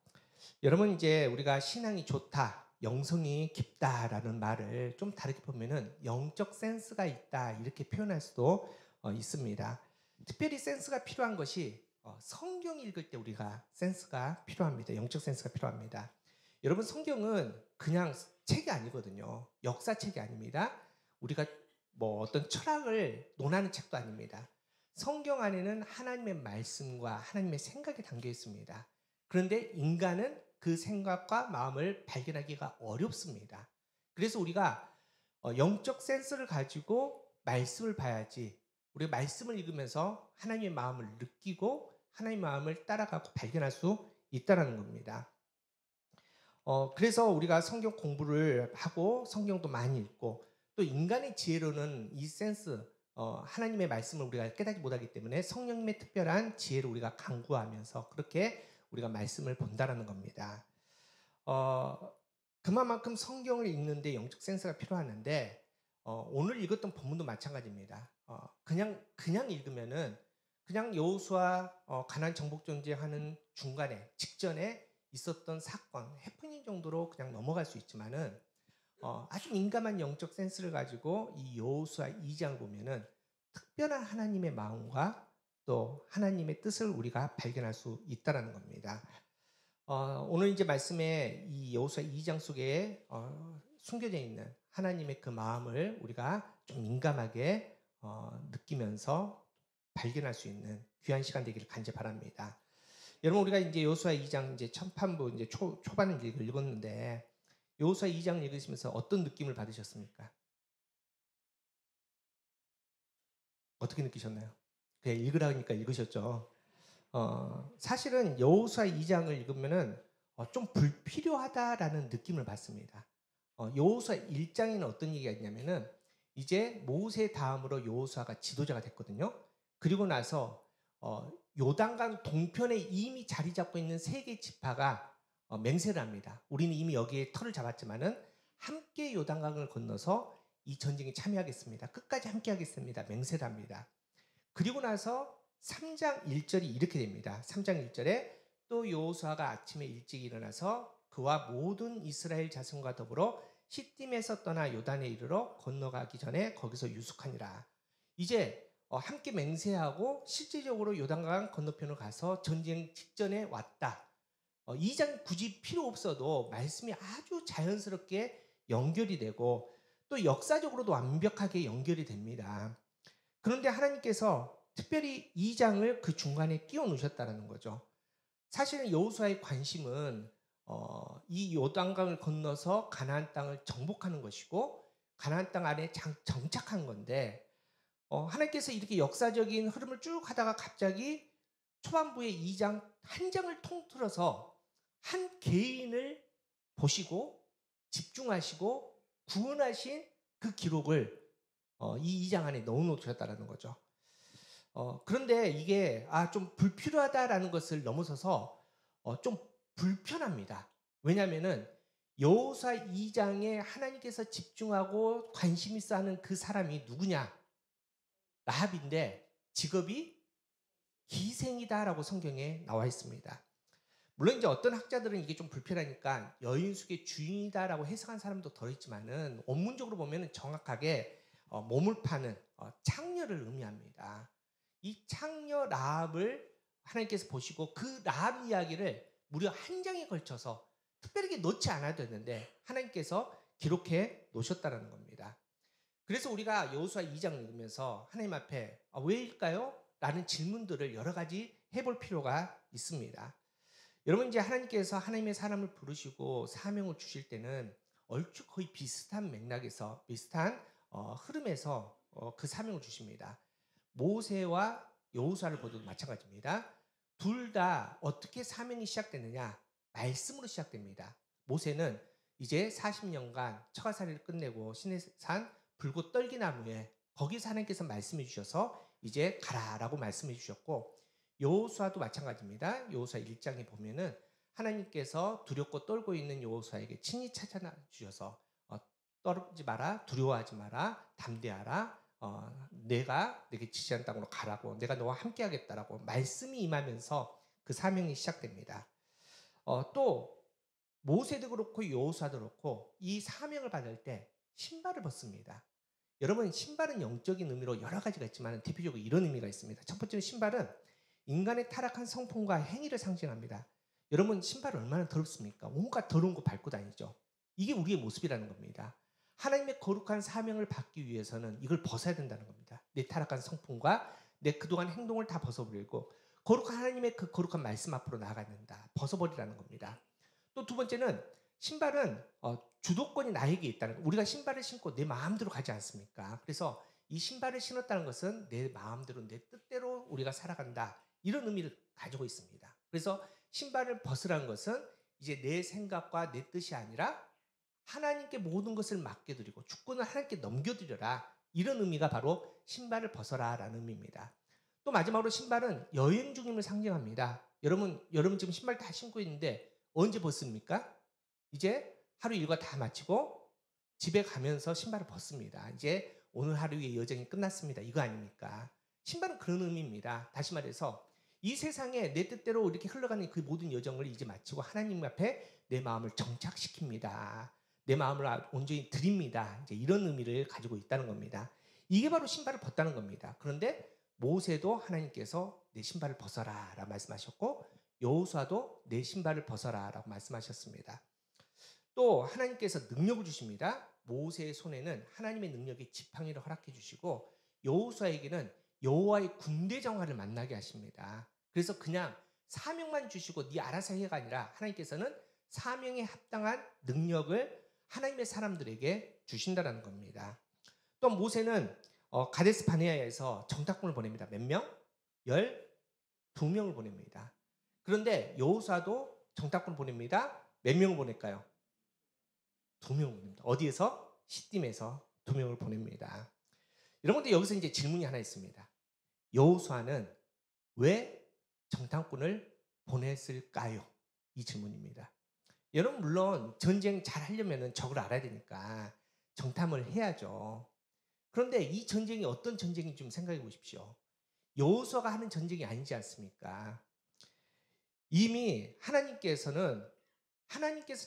여러분 이제 우리가 신앙이 좋다, 영성이 깊다라는 말을 좀 다르게 보면은 영적 센스가 있다 이렇게 표현할 수도 있습니다. 특별히 센스가 필요한 것이 성경 읽을 때 우리가 센스가 필요합니다. 영적 센스가 필요합니다. 여러분 성경은 그냥 책이 아니거든요. 역사책이 아닙니다. 우리가 뭐 어떤 철학을 논하는 책도 아닙니다. 성경 안에는 하나님의 말씀과 하나님의 생각이 담겨 있습니다. 그런데 인간은 그 생각과 마음을 발견하기가 어렵습니다. 그래서 우리가 영적 센스를 가지고 말씀을 봐야지, 우리가 말씀을 읽으면서 하나님의 마음을 느끼고 하나님의 마음을 따라가고 발견할 수 있다는 겁니다. 그래서 우리가 성경 공부를 하고 성경도 많이 읽고 또 인간의 지혜로는 이 센스, 하나님의 말씀을 우리가 깨닫지 못하기 때문에 성령님의 특별한 지혜를 우리가 강구하면서 그렇게 우리가 말씀을 본다라는 겁니다. 그만큼 성경을 읽는데 영적 센스가 필요하는데 오늘 읽었던 본문도 마찬가지입니다. 그냥 읽으면은 그냥 여호수아 가나안 정복 전쟁하는 직전에 있었던 사건, 해프닝 정도로 그냥 넘어갈 수 있지만은 아주 민감한 영적 센스를 가지고 이 여호수아 2장을 보면은 특별한 하나님의 마음과 또 하나님의 뜻을 우리가 발견할 수 있다라는 겁니다. 오늘 이제 말씀에 이 여호수아 2장 속에 숨겨져 있는 하나님의 그 마음을 우리가 좀 민감하게 느끼면서 발견할 수 있는 귀한 시간 되기를 간절히 바랍니다. 여러분 우리가 이제 여호수아 2장 이제 첫판부 이제 초반을 읽었는데 여호수아 2장 읽으시면서 어떤 느낌을 받으셨습니까? 어떻게 느끼셨나요? 그냥 읽으라니까 읽으셨죠. 사실은 여호수아 2장을 읽으면은 좀 불필요하다라는 느낌을 받습니다. 여호수아 1장에는 어떤 얘기가 있냐면은 이제 모세 다음으로 여호수아가 지도자가 됐거든요. 그리고 나서 요단강 동편에 이미 자리 잡고 있는 세 개 지파가 맹세를 합니다. 우리는 이미 여기에 터를 잡았지만은 함께 요단강을 건너서 이 전쟁에 참여하겠습니다. 끝까지 함께 하겠습니다. 맹세를 합니다. 그리고 나서 3장 1절이 이렇게 됩니다. 3장 1절에 또 여호수아가 아침에 일찍 일어나서 그와 모든 이스라엘 자손과 더불어 시딤에서 떠나 요단에 이르러 건너가기 전에 거기서 유숙하니라. 이제 함께 맹세하고 실질적으로 요단강 건너편으로 가서 전쟁 직전에 왔다. 2장 굳이 필요 없어도 말씀이 아주 자연스럽게 연결이 되고 또 역사적으로도 완벽하게 연결이 됩니다. 그런데 하나님께서 특별히 2장을 그 중간에 끼워 넣으셨다는 거죠. 사실은 여호수아의 관심은 이 요단강을 건너서 가나안 땅을 정복하는 것이고 가나안 땅 안에 정착한 건데 하나님께서 이렇게 역사적인 흐름을 쭉 하다가 갑자기 초반부에 2장 한 장을 통틀어서 한 개인을 보시고 집중하시고 구원하신 그 기록을 이 2장 안에 넣어놓으셨다는 거죠. 그런데 이게 좀 불필요하다라는 것을 넘어서서 좀 불편합니다. 왜냐하면은 여호수아 2장에 하나님께서 집중하고 관심 있어 하는 그 사람이 누구냐? 라합인데 직업이 기생이다라고 성경에 나와 있습니다. 물론 이제 어떤 학자들은 이게 좀 불편하니까 여인숙의 주인이다라고 해석한 사람도 더 있지만은 원문적으로 보면은 정확하게 몸을 파는 창녀를 의미합니다. 이 창녀 라합을 하나님께서 보시고 그 라합 이야기를 무려 한 장에 걸쳐서 특별하게 넣지 않아도 되는데 하나님께서 기록해 놓으셨다는 겁니다. 그래서 우리가 여호수아 2장을 읽으면서 하나님 앞에 왜일까요? 라는 질문들을 여러 가지 해볼 필요가 있습니다. 여러분 이제 하나님께서 하나님의 사람을 부르시고 사명을 주실 때는 얼추 거의 비슷한 맥락에서 비슷한 흐름에서 그 사명을 주십니다. 모세와 여호수아를 보도 마찬가지입니다. 둘 다 어떻게 사명이 시작되느냐? 말씀으로 시작됩니다. 모세는 이제 40년간 처가살이를 끝내고 시내산 불꽃 떨기나무에 거기서 하나님께서 말씀해 주셔서 이제 가라라고 말씀해 주셨고 여호수아도 마찬가지입니다. 여호수아 1장에 보면은 하나님께서 두렵고 떨고 있는 여호수아에게 친히 찾아나 주셔서 떨지 마라, 두려워하지 마라, 담대하라. 내가 내게 지시한 땅으로 가라고 내가 너와 함께 하겠다라고 말씀이 임하면서 그 사명이 시작됩니다. 또 모세도 그렇고 여호수아도 그렇고 이 사명을 받을 때 신발을 벗습니다. 여러분 신발은 영적인 의미로 여러 가지가 있지만 대표적으로 이런 의미가 있습니다. 첫 번째는 신발은 인간의 타락한 성품과 행위를 상징합니다. 여러분 신발 얼마나 더럽습니까? 온갖 더러운 거 밟고 다니죠. 이게 우리의 모습이라는 겁니다. 하나님의 거룩한 사명을 받기 위해서는 이걸 벗어야 된다는 겁니다. 내 타락한 성품과 내 그동안 행동을 다 벗어버리고 거룩한 하나님의 그 거룩한 말씀 앞으로 나아가야 된다. 벗어버리라는 겁니다. 또 두 번째는 신발은 주도권이 나에게 있다는 거. 우리가 신발을 신고 내 마음대로 가지 않습니까? 그래서 이 신발을 신었다는 것은 내 마음대로 내 뜻대로 우리가 살아간다. 이런 의미를 가지고 있습니다. 그래서 신발을 벗으라는 것은 이제 내 생각과 내 뜻이 아니라 하나님께 모든 것을 맡겨드리고 주권을 하나님께 넘겨드려라. 이런 의미가 바로 신발을 벗어라라는 의미입니다. 또 마지막으로 신발은 여행 중임을 상징합니다. 여러분 지금 신발 다 신고 있는데 언제 벗습니까? 이제 하루 일과 다 마치고 집에 가면서 신발을 벗습니다. 이제 오늘 하루의 여정이 끝났습니다. 이거 아닙니까? 신발은 그런 의미입니다. 다시 말해서 이 세상에 내 뜻대로 이렇게 흘러가는 그 모든 여정을 이제 마치고 하나님 앞에 내 마음을 정착시킵니다. 내 마음을 온전히 드립니다. 이제 이런 의미를 가지고 있다는 겁니다. 이게 바로 신발을 벗다는 겁니다. 그런데 모세도 하나님께서 내 신발을 벗어라 라고 말씀하셨고 여호수아도 내 신발을 벗어라 라고 말씀하셨습니다. 또 하나님께서 능력을 주십니다. 모세의 손에는 하나님의 능력의 지팡이를 허락해 주시고 여호수아에게는 여호와의 군대 정화를 만나게 하십니다. 그래서 그냥 사명만 주시고 네 알아서 해가 아니라 하나님께서는 사명에 합당한 능력을 하나님의 사람들에게 주신다는 겁니다. 또 모세는 가데스 바네아에서 정탐꾼을 보냅니다. 몇 명? 12명을 보냅니다. 그런데 여호수아도 정탐꾼을 보냅니다. 몇 명을 보낼까요? 2명을 보냅니다. 어디에서? 시딤에서 2명을 보냅니다. 여러분들 여기서 이제 질문이 하나 있습니다. 여호수아는 왜 정탐꾼을 보냈을까요? 이 질문입니다. 여러분 물론 전쟁 잘 하려면 적을 알아야 되니까 정탐을 해야죠. 그런데 이 전쟁이 어떤 전쟁인지 좀 생각해 보십시오. 여호수아가 하는 전쟁이 아니지 않습니까? 이미 하나님께서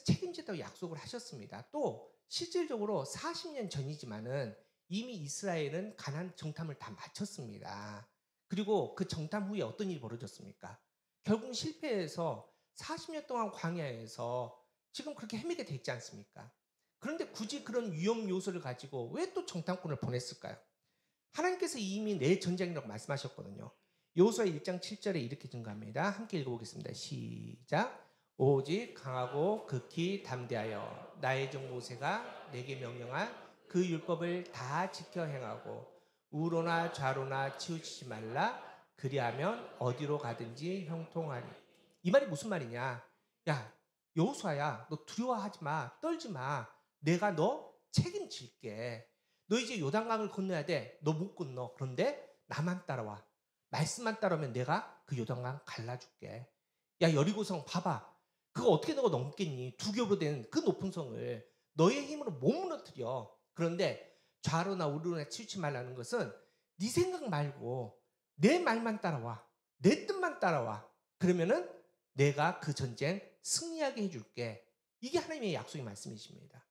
책임지다고 약속을 하셨습니다. 또 실질적으로 40년 전이지만은 이미 이스라엘은 가나안 정탐을 다 마쳤습니다. 그리고 그 정탐 후에 어떤 일이 벌어졌습니까? 결국 실패해서 40년 동안 광야에서 지금 그렇게 헤매게 됐지 않습니까? 그런데 굳이 그런 위험 요소를 가지고 왜 또 정탐꾼을 보냈을까요? 하나님께서 이미 내 전쟁이라고 말씀하셨거든요. 여호수아 1장 7절에 이렇게 증가합니다. 함께 읽어보겠습니다. 시작. 오직 강하고 극히 담대하여 나의 종 모세가 내게 명령한 그 율법을 다 지켜 행하고 우로나 좌로나 치우치지 말라. 그리하면 어디로 가든지 형통하리. 이 말이 무슨 말이냐? 야, 여호수아야, 너 두려워하지 마, 떨지 마. 내가 너 책임질게. 너 이제 요단강을 건너야 돼. 너 못 건너. 그런데 나만 따라와. 말씀만 따라오면 내가 그 요단강 갈라줄게. 야, 여리고성 봐봐. 그거 어떻게 너가 넘겠니? 2겹으로 된 그 높은 성을 너의 힘으로 못 무너뜨려. 그런데 좌로나 우로나 치우치 말라는 것은 네 생각 말고 내 말만 따라와. 내 뜻만 따라와. 그러면은 내가 그 전쟁 승리하게 해줄게. 이게 하나님의 약속의 말씀이십니다.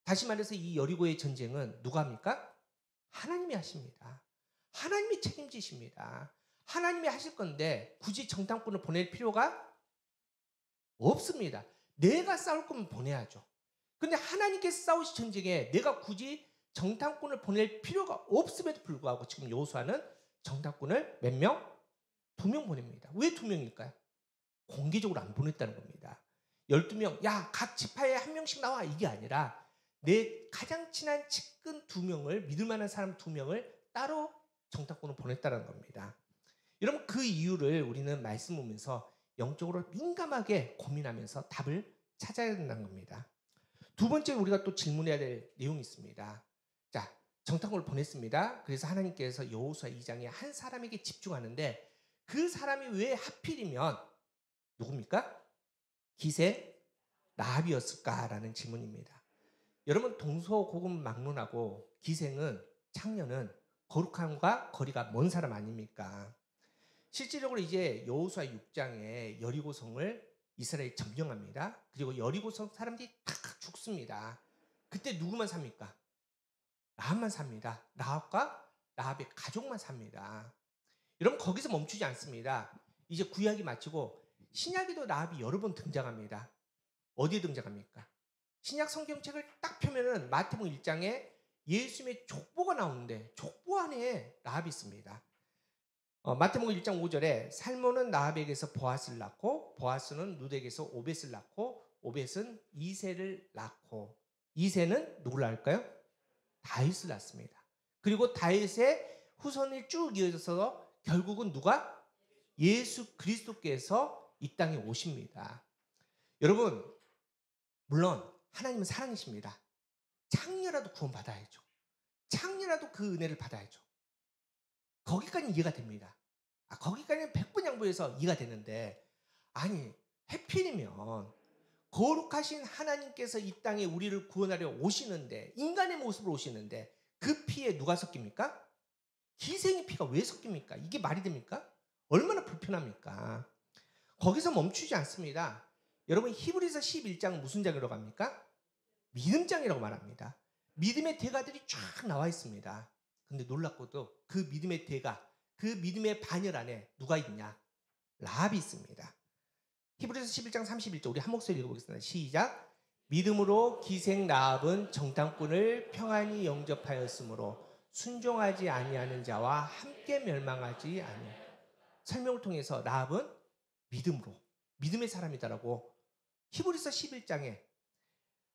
다시 말해서 이 여리고의 전쟁은 누가 합니까? 하나님이 하십니다. 하나님이 책임지십니다. 하나님이 하실 건데 굳이 정탐꾼을 보낼 필요가 없습니다. 내가 싸울 거면 보내야죠. 근데 하나님께서 싸우신 전쟁에 내가 굳이 정탐꾼을 보낼 필요가 없음에도 불구하고 지금 여호수아는 정탐꾼을 몇 명? 2명 보냅니다. 왜 2명일까요? 공개적으로 안 보냈다는 겁니다. 12명, 야, 각 지파에 1명씩 나와. 이게 아니라 내 가장 친한 측근 2명을, 믿을 만한 사람 2명을 따로 정탐꾼을 보냈다는 겁니다. 여러분 그 이유를 우리는 말씀 보면서 영적으로 민감하게 고민하면서 답을 찾아야 된다는 겁니다. 두 번째 우리가 또 질문해야 될 내용이 있습니다. 자, 정탐꾼을 보냈습니다. 그래서 하나님께서 여호수아 2장에 한 사람에게 집중하는데 그 사람이 왜 하필이면 누굽니까? 기생 라합이었을까라는 질문입니다. 여러분 동서고금막론하고 기생은 창녀는 거룩함과 거리가 먼 사람 아닙니까? 실질적으로 이제 여호수아 6장에 여리고성을 이스라엘이 점령합니다. 그리고 여리고성 사람들이 다 죽습니다. 그때 누구만 삽니까? 라합만 삽니다. 라합과 라합의 가족만 삽니다. 여러분 거기서 멈추지 않습니다. 이제 구약이 마치고 신약에도 라합이 여러 번 등장합니다. 어디에 등장합니까? 신약 성경책을 딱 펴면은 마태복음 1장에 예수님의 족보가 나오는데 족보 안에 라합이 있습니다. 마태복음 1장 5절에 살몬은 라합에게서 보아스를 낳고 보아스는 룻에게서 오벳을 낳고 오벳은 이새를 낳고 이새는 누구를 낳을까요? 다윗을 낳습니다. 그리고 다윗의 후손이 쭉 이어져서 결국은 누가? 예수 그리스도께서 이 땅에 오십니다. 여러분 물론 하나님은 사랑이십니다. 창녀라도 구원받아야죠. 창녀라도 그 은혜를 받아야죠. 거기까지는 이해가 됩니다. 거기까지는 100번 양보해서 이해가 되는데 아니 해필이면 거룩하신 하나님께서 이 땅에 우리를 구원하려 오시는데 인간의 모습으로 오시는데 그 피에 누가 섞입니까? 기생의 피가 왜 섞입니까? 이게 말이 됩니까? 얼마나 불편합니까? 거기서 멈추지 않습니다. 여러분 히브리서 11장 무슨 장이라고 합니까? 믿음장이라고 말합니다. 믿음의 대가들이 쫙 나와 있습니다. 근데 놀랍고도 그 믿음의 대가, 그 믿음의 반열 안에 누가 있냐? 라합이 있습니다. 히브리서 11장 31절 우리 한 목소리 읽어보겠습니다. 시작. 믿음으로 기생 라합은 정탐꾼을 평안히 영접하였으므로 순종하지 아니하는 자와 함께 멸망하지 아니하니. 설명을 통해서 라합은 믿음으로 믿음의 사람이다라고 히브리서 11장에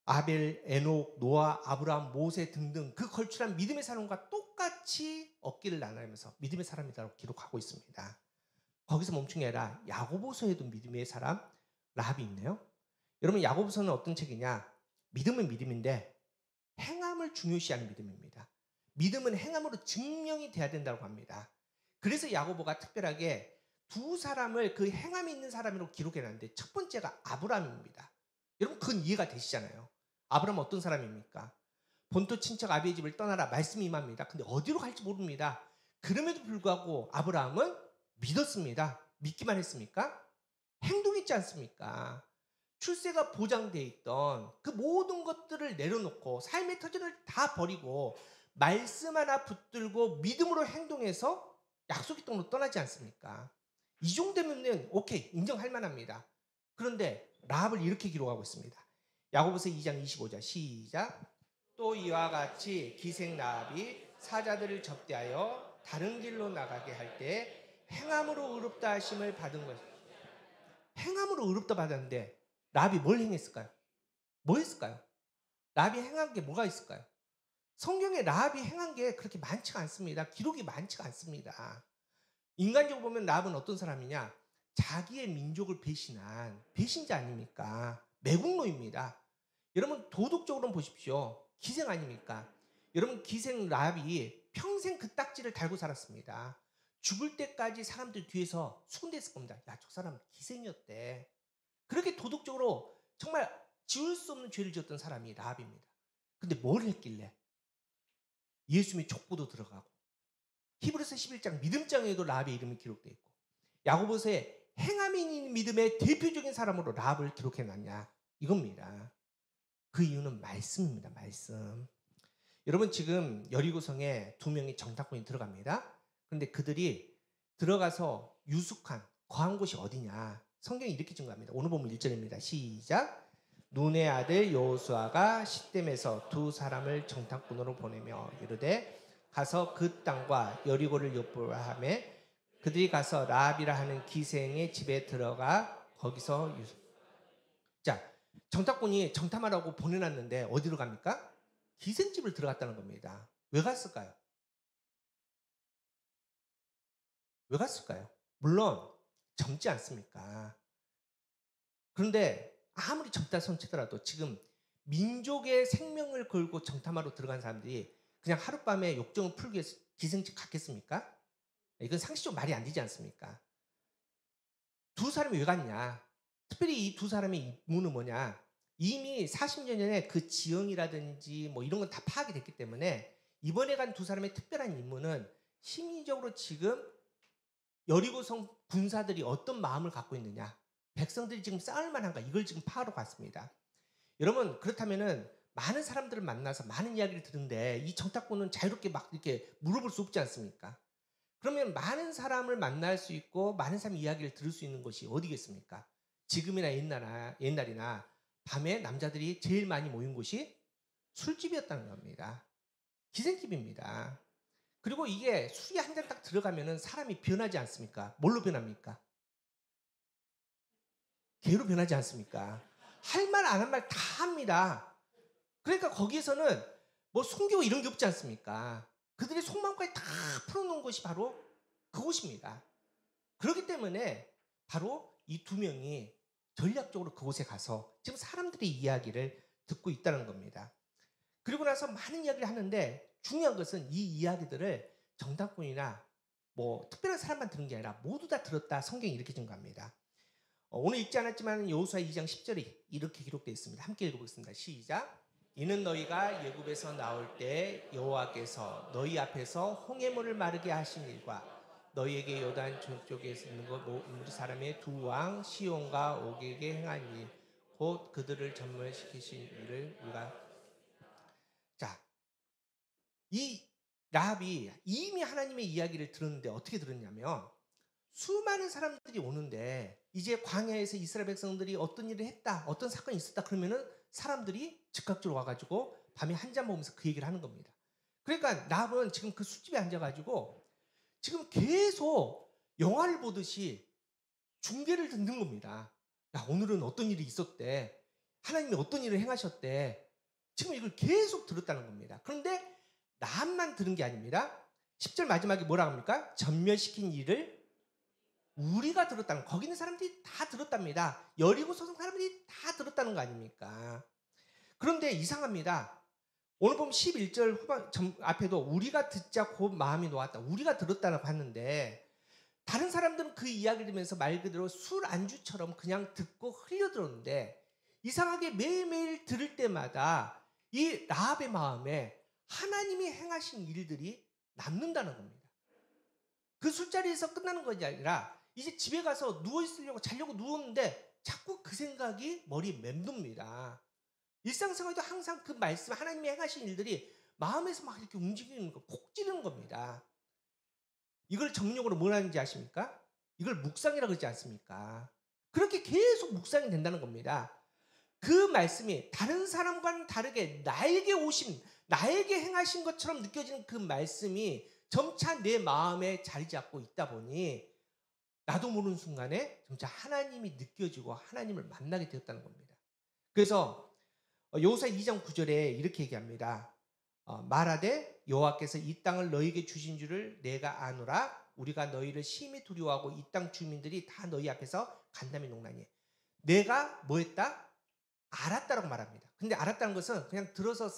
아벨, 에녹, 노아, 아브라함, 모세 등등 그 걸출한 믿음의 사람과 똑같이 어깨를 나누면서 믿음의 사람이라고 기록하고 있습니다. 거기서 멈춘 게 아니라 야고보서에도 믿음의 사람 라합이 있네요. 여러분, 야고보서는 어떤 책이냐? 믿음은 믿음인데 행함을 중요시하는 믿음입니다. 믿음은 행함으로 증명이 돼야 된다고 합니다. 그래서 야고보가 특별하게 두 사람을 그 행함이 있는 사람으로 기록해놨는데 첫 번째가 아브라함입니다. 여러분, 그건 이해가 되시잖아요. 아브라함은 어떤 사람입니까? 본토 친척 아비의 집을 떠나라 말씀이 임합니다. 근데 어디로 갈지 모릅니다. 그럼에도 불구하고 아브라함은 믿었습니다. 믿기만 했습니까? 행동했지 않습니까? 출세가 보장돼 있던 그 모든 것들을 내려놓고 삶의 터전을 다 버리고 말씀 하나 붙들고 믿음으로 행동해서 약속의 땅으로 떠나지 않습니까? 이 정도면은 오케이, 인정할 만합니다. 그런데 라합을 이렇게 기록하고 있습니다. 야고보서 2장 25절 시작. 또 이와 같이 기생 라합이 사자들을 접대하여 다른 길로 나가게 할 때 행함으로 의롭다 하심을 받은 것. 행함으로 의롭다 받았는데 라합이 뭘 행했을까요? 뭐 했을까요? 라합이 행한 게 뭐가 있을까요? 성경에 라합이 행한 게 그렇게 많지가 않습니다. 기록이 많지가 않습니다. 인간적으로 보면 라합은 어떤 사람이냐? 자기의 민족을 배신한 배신자 아닙니까? 매국노입니다. 여러분, 도덕적으로 보십시오. 기생 아닙니까? 여러분, 기생 라합이 평생 그 딱지를 달고 살았습니다. 죽을 때까지 사람들 뒤에서 수군댔을 겁니다. 야, 저 사람 기생이었대. 그렇게 도덕적으로 정말 지울 수 없는 죄를 지었던 사람이 라합입니다. 근데 뭘 했길래? 예수님의 족보도 들어가고 히브리서 11장 믿음장에도 라합의 이름이 기록되어 있고 야고보서에 행함이 있는 믿음의 대표적인 사람으로 라합을 기록해놨냐? 이겁니다. 그 이유는 말씀입니다. 말씀. 여러분, 지금 여리고성에 2명의 정탐꾼이 들어갑니다. 그런데 그들이 들어가서 유숙한 거한 곳이 어디냐? 성경이 이렇게 증거합니다. 오늘 보면 1절입니다. 시작. 눈의 아들 여호수아가 시댐에서 두 사람을 정탐꾼으로 보내며 이르되 가서 그 땅과 여리고를 엿보라 하며 그들이 가서 라합이라 하는 기생의 집에 들어가 거기서 유숙. 자, 정탐꾼이 정탐하라고 보내놨는데 어디로 갑니까? 기생집을 들어갔다는 겁니다. 왜 갔을까요? 왜 갔을까요? 물론 젊지 않습니까? 그런데 아무리 젊다 손치더라도 지금 민족의 생명을 걸고 정탐하러 들어간 사람들이 그냥 하룻밤에 욕정을 풀기 위해서 기생집 갔겠습니까? 이건 상식적으로 말이 안 되지 않습니까? 두 사람이 왜 갔냐? 특별히 이 두 사람의 임무는 뭐냐? 이미 40년 전에 그 지형이라든지 뭐 이런 건 다 파악이 됐기 때문에 이번에 간 두 사람의 특별한 임무는 심리적으로 지금 여리고성 군사들이 어떤 마음을 갖고 있느냐, 백성들이 지금 싸울 만한가, 이걸 지금 파악하러 갔습니다. 여러분, 그렇다면은 많은 사람들을 만나서 많은 이야기를 듣는데 이 정탐꾼은 자유롭게 막 이렇게 물어볼 수 없지 않습니까? 그러면 많은 사람을 만날 수 있고 많은 사람의 이야기를 들을 수 있는 곳이 어디겠습니까? 지금이나 옛날이나 밤에 남자들이 제일 많이 모인 곳이 술집이었다는 겁니다. 기생집입니다. 그리고 이게 술이 한 잔 딱 들어가면은 사람이 변하지 않습니까? 뭘로 변합니까? 개로 변하지 않습니까? 할 말 안 한 말 다 합니다. 그러니까 거기에서는 뭐 숨기고 이런 게 없지 않습니까? 그들의 속마음까지 다 풀어놓은 것이 바로 그곳입니다. 그렇기 때문에 바로 이 두 명이 전략적으로 그곳에 가서 지금 사람들의 이야기를 듣고 있다는 겁니다. 그리고 나서 많은 이야기를 하는데 중요한 것은 이 이야기들을 정탐꾼이나 뭐 특별한 사람만 들은 게 아니라 모두 다 들었다. 성경이 이렇게 증거합니다. 오늘 읽지 않았지만 여호수아 2장 10절이 이렇게 기록되어 있습니다. 함께 읽어보겠습니다. 시작. 이는 너희가 애굽에서 나올 때 여호와께서 너희 앞에서 홍해물을 마르게 하신 일과 너희에게 요단 저쪽에 있는 것 우리 사람의 두 왕 시온과 옥에게 행한 일 곧 그들을 전멸시키신 일을 우리가. 자, 이 라합이 이미 하나님의 이야기를 들었는데 어떻게 들었냐면 수많은 사람들이 오는데 이제 광야에서 이스라엘 백성들이 어떤 일을 했다, 어떤 사건이 있었다 그러면은 사람들이 즉각적으로 와가지고 밤에 한잔 먹으면서 그 얘기를 하는 겁니다. 그러니까 라합은 지금 그 술집에 앉아가지고 지금 계속 영화를 보듯이 중계를 듣는 겁니다. 야, 오늘은 어떤 일이 있었대. 하나님이 어떤 일을 행하셨대. 지금 이걸 계속 들었다는 겁니다. 그런데 나만 들은 게 아닙니다. 10절 마지막에 뭐라고 합니까? 전멸시킨 일을 우리가 들었다는, 거기 있는 사람들이 다 들었답니다. 여리고 소성 사람들이 다 들었다는 거 아닙니까? 그런데 이상합니다. 오늘 보면 11절 후반 앞에도 우리가 듣자 곧 마음이 놓았다. 우리가 들었다고 하는데 다른 사람들은 그 이야기를 들으면서 말 그대로 술 안주처럼 그냥 듣고 흘려들었는데 이상하게 매일매일 들을 때마다 이 라합의 마음에 하나님이 행하신 일들이 남는다는 겁니다. 그 술자리에서 끝나는 것이 아니라 이제 집에 가서 누워있으려고 자려고 누웠는데 자꾸 그 생각이 머리에 맴돕니다. 일상생활에도 항상 그 말씀, 하나님이 행하신 일들이 마음에서 막 이렇게 움직이는 거, 콕 찌르는 겁니다. 이걸 전문용어로 뭐라 하는지 아십니까? 이걸 묵상이라고 그러지 않습니까? 그렇게 계속 묵상이 된다는 겁니다. 그 말씀이 다른 사람과는 다르게 나에게 오신, 나에게 행하신 것처럼 느껴지는 그 말씀이 점차 내 마음에 자리 잡고 있다 보니 나도 모르는 순간에 점차 하나님이 느껴지고 하나님을 만나게 되었다는 겁니다. 그래서 여호수아 2장 9절에 이렇게 얘기합니다. 말하되 여호와께서 이 땅을 너희에게 주신 줄을 내가 아노라. 우리가 너희를 심히 두려워하고 이 땅 주민들이 다 너희 앞에서 간담이 농나니. 내가 뭐 했다? 알았다라고 말합니다. 근데 알았다는 것은 그냥 들어서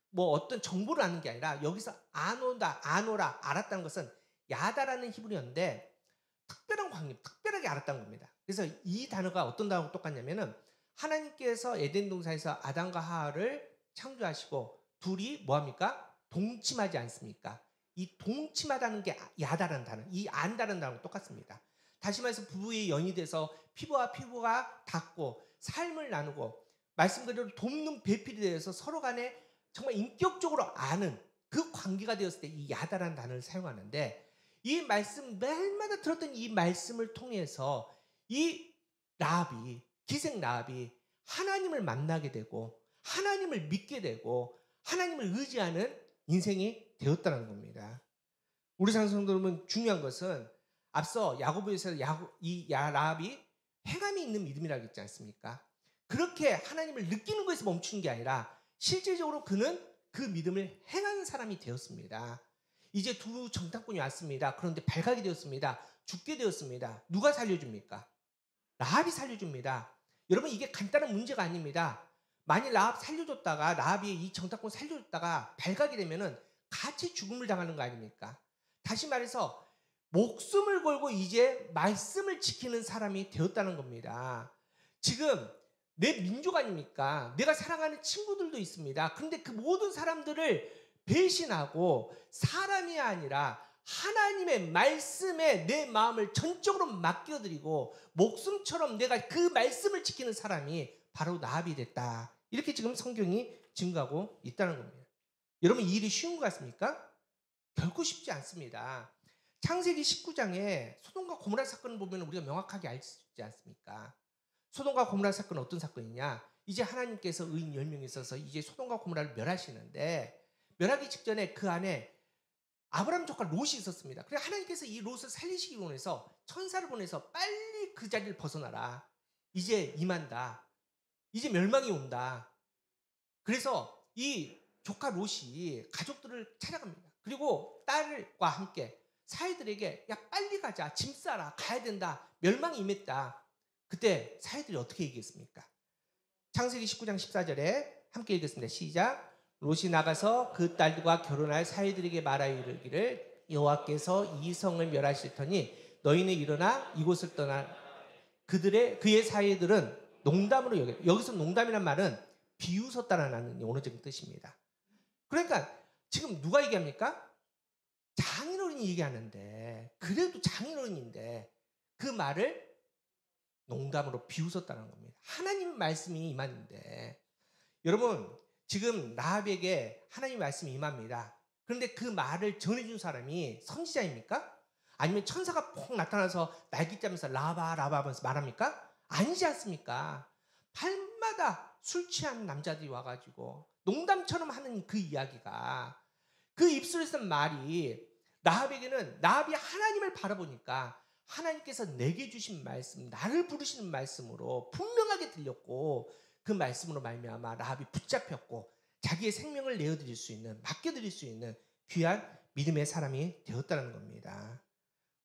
뭐 어떤 정보를 아는 게 아니라 여기서 아노라 알았다는 것은 야다라는 히브리어인데 특별한 관계, 특별하게 알았다는 겁니다. 그래서 이 단어가 어떤 단어하고 똑같냐면은 하나님께서 에덴 동산에서 아담과 하와를 창조하시고 둘이 뭐합니까? 동침하지 않습니까? 이 동침하다는 게 야다라는 단어, 이 안다라는 단어랑 똑같습니다. 다시 말해서 부부의 연이 돼서 피부와 피부가 닿고 삶을 나누고 말씀 그대로 돕는 배필이 되어서 서로 간에 정말 인격적으로 아는 그 관계가 되었을 때 이 야다라는 단어를 사용하는데 이 말씀 매일마다 들었던 이 말씀을 통해서 이 라합이, 기생 라합이 하나님을 만나게 되고 하나님을 믿게 되고 하나님을 의지하는 인생이 되었다는 겁니다. 우리 상성들은 중요한 것은 앞서 야고보에서 이 라합이 행함이 있는 믿음이라고 했지 않습니까? 그렇게 하나님을 느끼는 것에서 멈추는 게 아니라 실제적으로 그는 그 믿음을 행하는 사람이 되었습니다. 이제 두 정탐꾼이 왔습니다. 그런데 발각이 되었습니다. 죽게 되었습니다. 누가 살려줍니까? 라합이 살려줍니다. 여러분 이게 간단한 문제가 아닙니다. 만일 라합 살려줬다가 라합이 이 정탐꾼 살려줬다가 발각이 되면은 같이 죽음을 당하는 거 아닙니까? 다시 말해서 목숨을 걸고 이제 말씀을 지키는 사람이 되었다는 겁니다. 지금 내 민족 아닙니까? 내가 사랑하는 친구들도 있습니다. 그런데 그 모든 사람들을 배신하고 사람이 아니라 하나님의 말씀에 내 마음을 전적으로 맡겨드리고 목숨처럼 내가 그 말씀을 지키는 사람이 바로 라합이 됐다. 이렇게 지금 성경이 증거하고 있다는 겁니다. 여러분 이 일이 쉬운 것 같습니까? 결코 쉽지 않습니다. 창세기 19장에 소돔과 고모라 사건을 보면 우리가 명확하게 알 수 있지 않습니까? 소돔과 고모라 사건은 어떤 사건이냐? 이제 하나님께서 의인 10명이 있어서 이제 소돔과 고모라를 멸하시는데 멸하기 직전에 그 안에 아브라함 조카 롯이 있었습니다. 그래서 하나님께서 이 롯을 살리시기 원해서 천사를 보내서 빨리 그 자리를 벗어나라. 이제 임한다. 이제 멸망이 온다. 그래서 이 조카 롯이 가족들을 찾아갑니다. 그리고 딸과 함께 사위들에게 야 빨리 가자. 짐 싸라. 가야 된다. 멸망이 임했다. 그때 사위들이 어떻게 얘기했습니까? 창세기 19장 14절에 함께 읽겠습니다. 시작. 롯이 나가서 그 딸들과 결혼할 사위들에게 말하여 이르기를 여호와께서 이 성을 멸하실 터니 너희는 일어나 이곳을 떠나. 그의 사위들은 농담으로 여기서 농담이란 말은 비웃었다라는 언어적인 뜻입니다. 그러니까 지금 누가 얘기합니까? 장인어른이 얘기하는데 그래도 장인어른인데 그 말을 농담으로 비웃었다는 겁니다. 하나님의 말씀이 임하는데 여러분 지금 라합에게 하나님의 말씀이 임합니다. 그런데 그 말을 전해준 사람이 선지자입니까? 아니면 천사가 폭 나타나서 날개짜면서 라바 하면서 말합니까? 아니지 않습니까? 밤마다 술 취한 남자들이 와가지고 농담처럼 하는 그 이야기가 그 입술에서 말이 라합에게는 라합이 하나님을 바라보니까 하나님께서 내게 주신 말씀, 나를 부르시는 말씀으로 분명하게 들렸고 그 말씀으로 말미암아 라합이 붙잡혔고 자기의 생명을 내어드릴 수 있는, 맡겨드릴 수 있는 귀한 믿음의 사람이 되었다는 겁니다.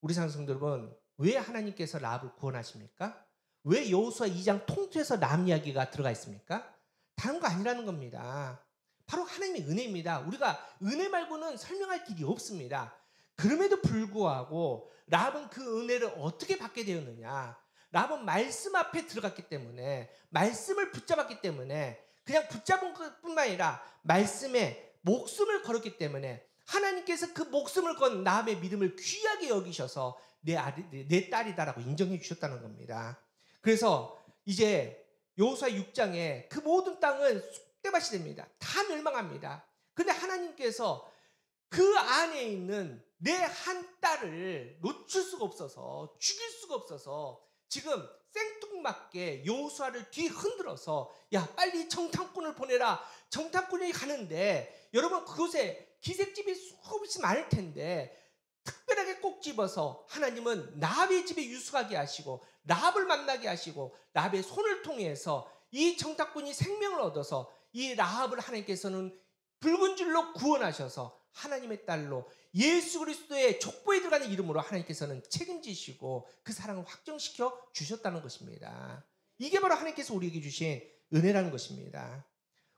우리 사랑하는 여러분, 왜 하나님께서 라합을 구원하십니까? 왜 여호수아 2장 통틀어서 라합 이야기가 들어가 있습니까? 다른 거 아니라는 겁니다. 바로 하나님의 은혜입니다. 우리가 은혜 말고는 설명할 길이 없습니다. 그럼에도 불구하고 라합은 그 은혜를 어떻게 받게 되었느냐? 라합은 말씀 앞에 들어갔기 때문에, 말씀을 붙잡았기 때문에, 그냥 붙잡은 것뿐만 아니라 말씀에 목숨을 걸었기 때문에 하나님께서 그 목숨을 건 라합의 믿음을 귀하게 여기셔서 내 딸이다라고 인정해 주셨다는 겁니다. 그래서 이제 여호수아 6장에 그 모든 땅은 쑥대밭이 됩니다. 다 멸망합니다. 근데 하나님께서 그 안에 있는 내 한 딸을 놓칠 수가 없어서, 죽일 수가 없어서 지금 생뚱맞게 여호수아를 뒤흔들어서 야 빨리 정탐꾼을 보내라. 정탐꾼이 가는데 여러분 그곳에 기색집이 수없이 많을 텐데 특별하게 꼭 집어서 하나님은 라합의 집에 유숙하게 하시고 라합을 만나게 하시고 라합의 손을 통해서 이 정탐꾼이 생명을 얻어서 이 라합을 하나님께서는 붉은 줄로 구원하셔서 하나님의 딸로 예수 그리스도의 족보에 들어가는 이름으로 하나님께서는 책임지시고 그 사랑을 확정시켜 주셨다는 것입니다. 이게 바로 하나님께서 우리에게 주신 은혜라는 것입니다.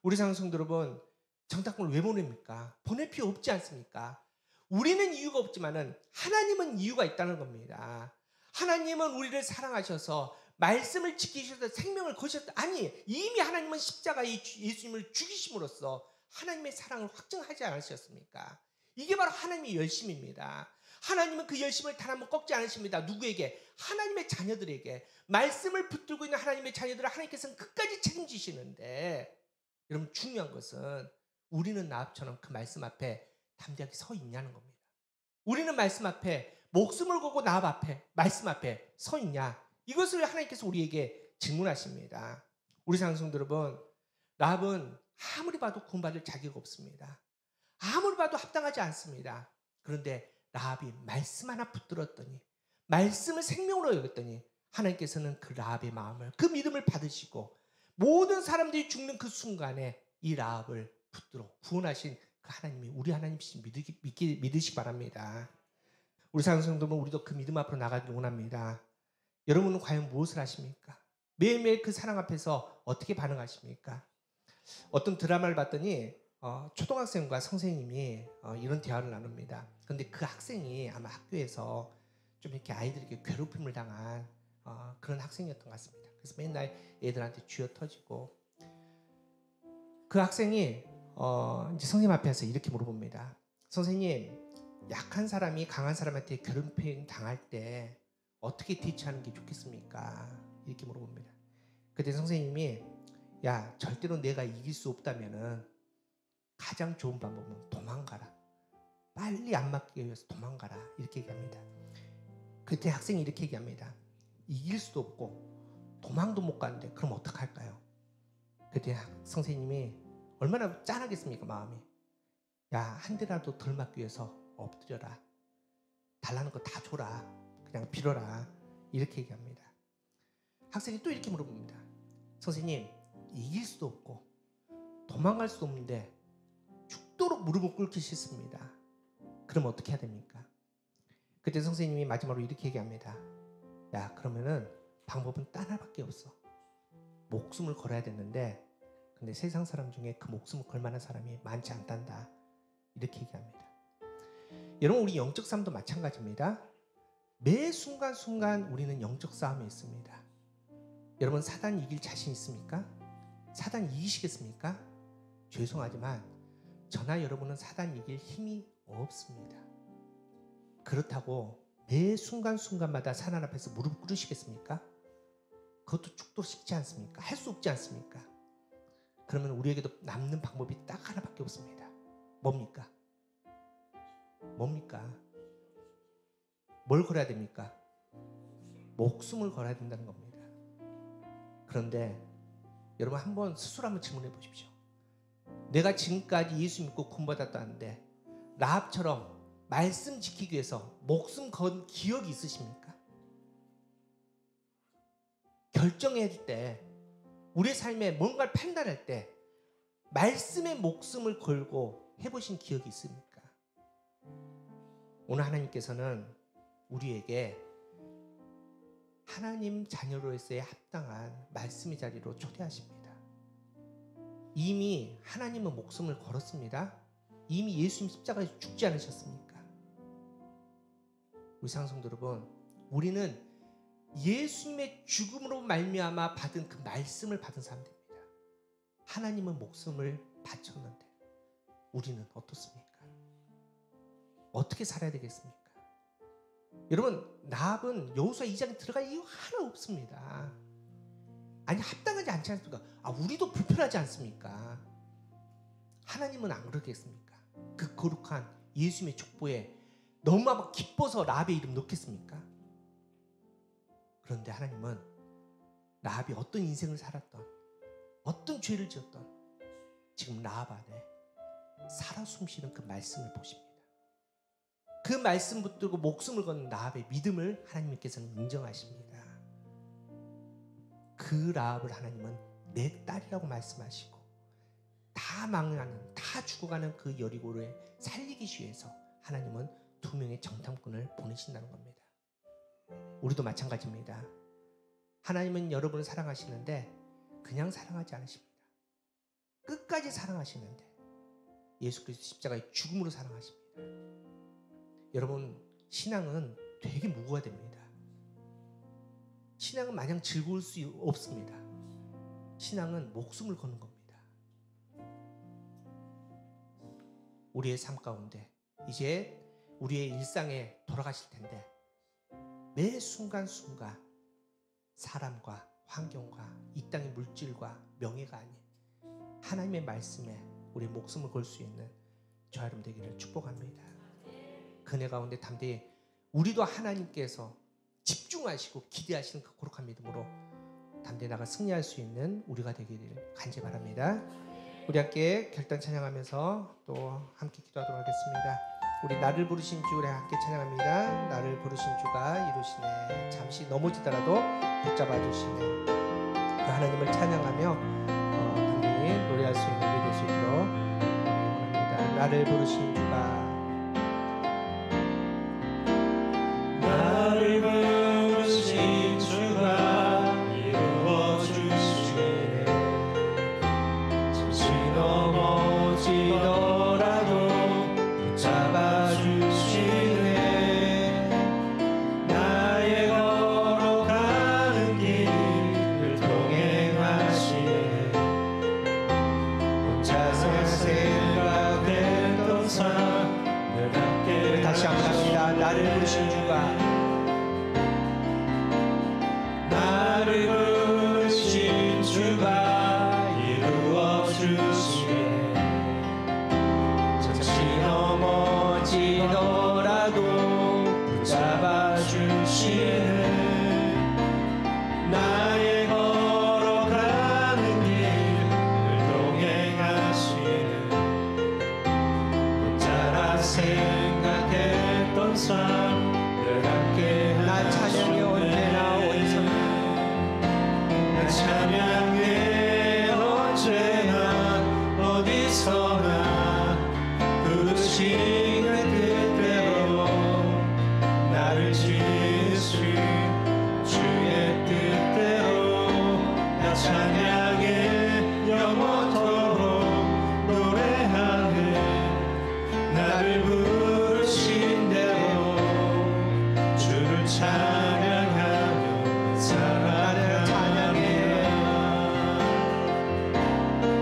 우리 사랑하는 성도 여러분, 정탐꾼을 왜 보냅니까? 보낼 필요 없지 않습니까? 우리는 이유가 없지만은 하나님은 이유가 있다는 겁니다. 하나님은 우리를 사랑하셔서 말씀을 지키셔서 생명을 거셨다. 아니, 이미 하나님은 십자가에 예수님을 죽이심으로써 하나님의 사랑을 확증하지 않으셨습니까? 이게 바로 하나님의 열심입니다. 하나님은 그 열심을 단 한 번 꺾지 않으십니다. 누구에게? 하나님의 자녀들에게. 말씀을 붙들고 있는 하나님의 자녀들을 하나님께서는 끝까지 책임지시는데, 여러분 중요한 것은 우리는 라합처럼 그 말씀 앞에 담대하게 서 있냐는 겁니다. 우리는 말씀 앞에 목숨을 걸고 라합 앞에 말씀 앞에 서 있냐? 이것을 하나님께서 우리에게 질문하십니다. 우리 사랑하는 성도 여러분, 라합은 아무리 봐도 구원받을 자격 없습니다. 아무리 봐도 합당하지 않습니다. 그런데 라합이 말씀 하나 붙들었더니, 말씀을 생명으로 여겼더니 하나님께서는 그 라합의 마음을, 그 믿음을 받으시고 모든 사람들이 죽는 그 순간에 이 라합을 붙들어 구원하신 그 하나님이 우리 하나님이신 믿으시기 바랍니다. 우리 사랑하는 성도분, 우리도 그 믿음 앞으로 나가길 원합니다. 여러분은 과연 무엇을 하십니까? 매일매일 그 사랑 앞에서 어떻게 반응하십니까? 어떤 드라마를 봤더니 초등학생과 선생님이 이런 대화를 나눕니다. 그런데 그 학생이 아마 학교에서 좀 이렇게 아이들에게 괴롭힘을 당한 그런 학생이었던 것 같습니다. 그래서 맨날 애들한테 쥐어 터지고, 그 학생이 이제 선생님 앞에서 이렇게 물어봅니다. 선생님, 약한 사람이 강한 사람한테 괴롭힘 당할 때 어떻게 대처하는 게 좋겠습니까? 이렇게 물어봅니다. 그때 선생님이 야, 절대로 내가 이길 수 없다면은 가장 좋은 방법은 도망가라. 빨리 안 맞기 위해서 도망가라. 이렇게 얘기합니다. 그때 학생이 이렇게 얘기합니다. 이길 수도 없고 도망도 못 가는데 그럼 어떡할까요? 그때 선생님이 얼마나 짠하겠습니까, 마음이. 야, 한 대라도 덜 맞기 위해서 엎드려라. 달라는 거 다 줘라. 그냥 빌어라. 이렇게 얘기합니다. 학생이 또 이렇게 물어봅니다. 선생님, 이길 수도 없고 도망갈 수도 없는데 죽도록 무릎을 꿇기 싫습니다. 그럼 어떻게 해야 됩니까? 그때 선생님이 마지막으로 이렇게 얘기합니다. 야, 그러면은 방법은 단 하나밖에 없어. 목숨을 걸어야 되는데 근데 세상 사람 중에 그 목숨을 걸 만한 사람이 많지 않단다. 이렇게 얘기합니다. 여러분, 우리 영적 싸움도 마찬가지입니다. 매 순간순간 우리는 영적 싸움이 있습니다. 여러분, 사단 이길 자신 있습니까? 사단 이기시겠습니까? 죄송하지만 저나 여러분은 사단 이길 힘이 없습니다. 그렇다고 매 순간순간마다 사단 앞에서 무릎 꿇으시겠습니까? 그것도 죽도록 쉽지 않습니까? 할 수 없지 않습니까? 그러면 우리에게도 남는 방법이 딱 하나밖에 없습니다. 뭡니까? 뭡니까? 뭘 걸어야 됩니까? 목숨을 걸어야 된다는 겁니다. 그런데 여러분, 한번 스스로 한번 질문해 보십시오. 내가 지금까지 예수 믿고 구원받았다는데 라합처럼 말씀 지키기 위해서 목숨 건 기억이 있으십니까? 결정할 때 우리의 삶에 뭔가를 판단할 때 말씀에 목숨을 걸고 해보신 기억이 있습니까? 오늘 하나님께서는 우리에게 하나님 자녀로서의 합당한 말씀의 자리로 초대하십니다. 이미 하나님은 목숨을 걸었습니다. 이미 예수님 십자가에 죽지 않으셨습니까? 우리 상성도 여러분, 우리는 예수님의 죽음으로 말미암아 받은 그 말씀을 받은 사람들입니다. 하나님은 목숨을 바쳤는데 우리는 어떻습니까? 어떻게 살아야 되겠습니까? 여러분, 라합은 여호수아 2장에 들어갈 이유 하나 없습니다. 아니, 합당하지 않지 않습니까? 우리도 불편하지 않습니까? 하나님은 안 그러겠습니까? 그 거룩한 예수님의 족보에 너무 아마 기뻐서 라합의 이름 넣겠습니까? 그런데 하나님은 라합이 어떤 인생을 살았던, 어떤 죄를 지었던 지금 라합 안에 살아 숨쉬는 그 말씀을 보십니다. 그 말씀 붙들고 목숨을 거는 라합의 믿음을 하나님께서는 인정하십니다. 그 라합을 하나님은 내 딸이라고 말씀하시고 다 망하는, 다 죽어가는 그 여리고를 살리기 위해서 하나님은 2명의 정탐꾼을 보내신다는 겁니다. 우리도 마찬가지입니다. 하나님은 여러분을 사랑하시는데 그냥 사랑하지 않으십니다. 끝까지 사랑하시는데 예수 그리스도 십자가의 죽음으로 사랑하십니다. 여러분, 신앙은 되게 무거워야 됩니다. 신앙은 마냥 즐거울 수 없습니다. 신앙은 목숨을 거는 겁니다. 우리의 삶 가운데 이제 우리의 일상에 돌아가실 텐데 매 순간순간 사람과 환경과 이 땅의 물질과 명예가 아닌 하나님의 말씀에 우리의 목숨을 걸 수 있는 저와 여러분 되기를 축복합니다. 그네 가운데 담대히 우리도 하나님께서 집중하시고 기대하시는 그 거룩한 믿음으로 담대히 나가 승리할 수 있는 우리가 되기를 간절히 바랍니다. 우리 함께 결단 찬양하면서 또 함께 기도하도록 하겠습니다. 우리 나를 부르신 주 우리 함께 찬양합니다. 나를 부르신 주가 이루시네. 잠시 넘어지더라도 붙잡아 주시네. 그 하나님을 찬양하며 담대히 노래할 수 있는 우리 될 수 있도록 원합니다. 나를 부르신 주가 나를 부르신 주가 이루어주시네. 잠시 넘어지더라도 붙잡아주시네. 나의 걸어가는 길을 동행하시네. 혼자서 생각했던 삶 늘 함께 다시 한번 합니다. 나를 부르신 주가 나를 부르신 주가 이루어주시네. 잠시 넘어지더라도 붙잡아주시네. 나의 걸어가는 길을 동행하시네. 혼자라 생각했던 삶 늘 함께 나 찬양이 언제나 어디서나 나 찬양해 언제나 어디서나 부르시는 그대로 나를 지으신 주의 뜻대로 나 찬양해 영원토록 노래하네. 나를 부르신 대로 주를 찬양하며 살아가네.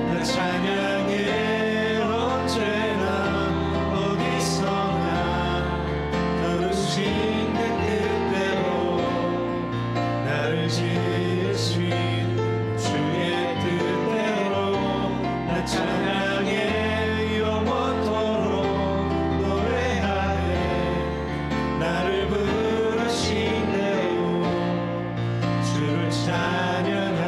나 찬양해 언제나 어디서나 부르신 그 뜻대로 나를 지으신 주의 뜻대로 나 찬양해 영원토록 노래하네. 나를 부르신 대로 주를 찬양하며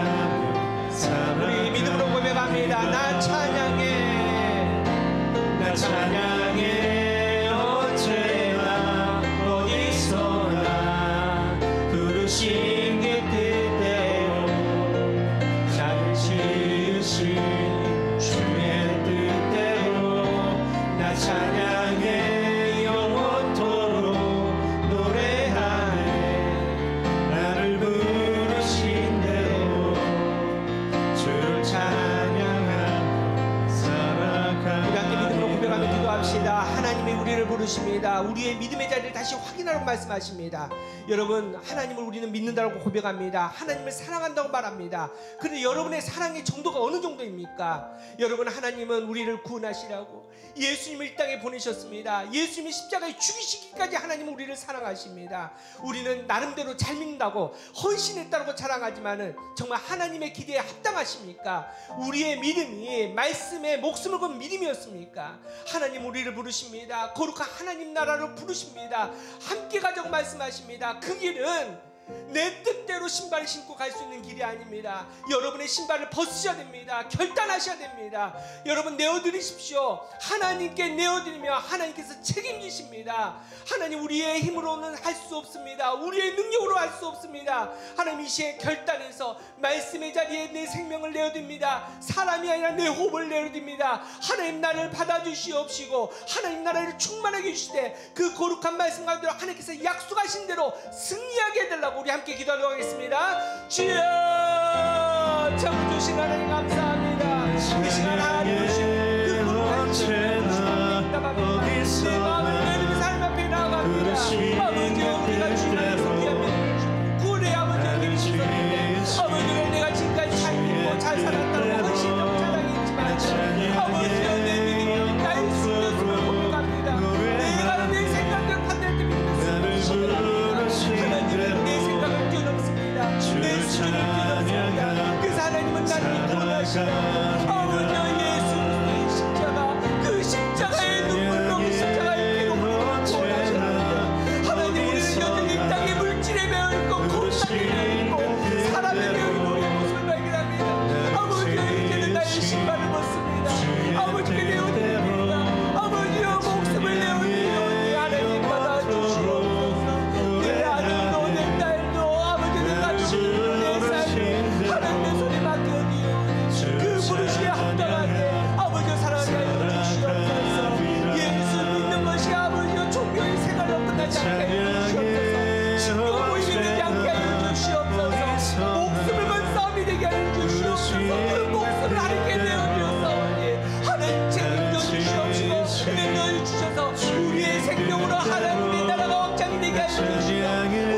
우리 믿음으로 살아가네. 고백합니다. 나 찬양해. 나 찬양해 언제나 어디서나 부르신 그 뜻대로 나를 기도합시다. 하나님이 우리를 부르십니다. 우리의 믿음의 자리를 다시 확인하라고 말씀하십니다. 여러분, 하나님을 우리는 믿는다고 고백합니다. 하나님을 사랑한다고 말합니다. 그런데 여러분의 사랑의 정도가 어느 정도입니까? 여러분, 하나님은 우리를 구원하시라고 예수님을 이 땅에 보내셨습니다. 예수님이 십자가에 죽이시기까지 하나님은 우리를 사랑하십니다. 우리는 나름대로 잘 믿는다고 헌신했다고 자랑하지만은 정말 하나님의 기대에 합당하십니까? 우리의 믿음이 말씀에 목숨을 건 믿음이었습니까? 하나님 우리를 부르십니다. 거룩한 하나님 나라로 부르십니다. 함께 가자고 말씀하십니다. 그 길은 내 뜻대로 신발을 신고 갈 수 있는 길이 아닙니다. 여러분의 신발을 벗으셔야 됩니다. 결단하셔야 됩니다. 여러분, 내어드리십시오. 하나님께 내어드리며 하나님께서 책임지십니다. 하나님, 우리의 힘으로는 할 수 없습니다. 우리의 능력으로 할 수 없습니다. 하나님, 이 시에 결단해서 말씀의 자리에 내 생명을 내어드립니다. 사람이 아니라 내 호흡을 내어드립니다. 하나님, 나를 받아주시옵시고 하나님 나라를 충만하게 해주시되 그 거룩한 말씀 가운데로 하나님께서 약속하신 대로 승리하게 해달라고 우리 함께 기도하도록 하겠습니다. 주여, 참 주신 하나님 감사합니다. 이 시간 하나님 주신 그 거룩한 내 마음을 내리며 삶 앞에 나아갑니다. 아버지여, 우리가 주님의 성기합니다. 구원의 아버지의 길을 주셨는데 아버지를 내가 지금까지 잘 믿고 잘 살았다고 헌신하고 자랑했지만 아버지여, 내 믿음이 나의 순전함을 고백합니다. 내가 내 생각대로 판단할 때 믿는 순전함을 하나님은 내 생각을 뛰어넘습니다. 내 수준을 뛰어넘습니다. 그래서 하나님은 나를 구원하시라. 아버지여, 예수 그리스도의 십자가, 그 십자가의 눈물로 그 십자가의 피로 우리를 구원하셨는데 하나님, 우리는 여전히 이 땅의 물질에 매여있고 고통에 매여있고 사람에 매여있는 우리의 모습을 발견합니다. 아버지여, 이제는 나의 신발을 벗습니다. 아버지께 내어드립니다. 아버지여, 목숨을 내어드리오니 하나님 받아주시옵소서. 내 아들도 내 딸도 아버지 내 가족도 내 삶 하나님의 손에 맡겨드리오니 그 부르심에 합당하게 아버지여 사랑하게 하여 주시옵소서. 예수 믿는 것이 아버지여 종교의 생활로 끝나지 않게 하여 주시옵소서. 신경 모임이 되지 않게 하여 주시옵소서. 목숨을 건 싸움이 되게 하여 주시옵소서. 그 목숨을 하나님께 내어드렸사오니 하나님 책임져 주시옵시고 은혜 주셔서 우리의 생명으로 하나님의 나라가 확장이 되게 하여 주시고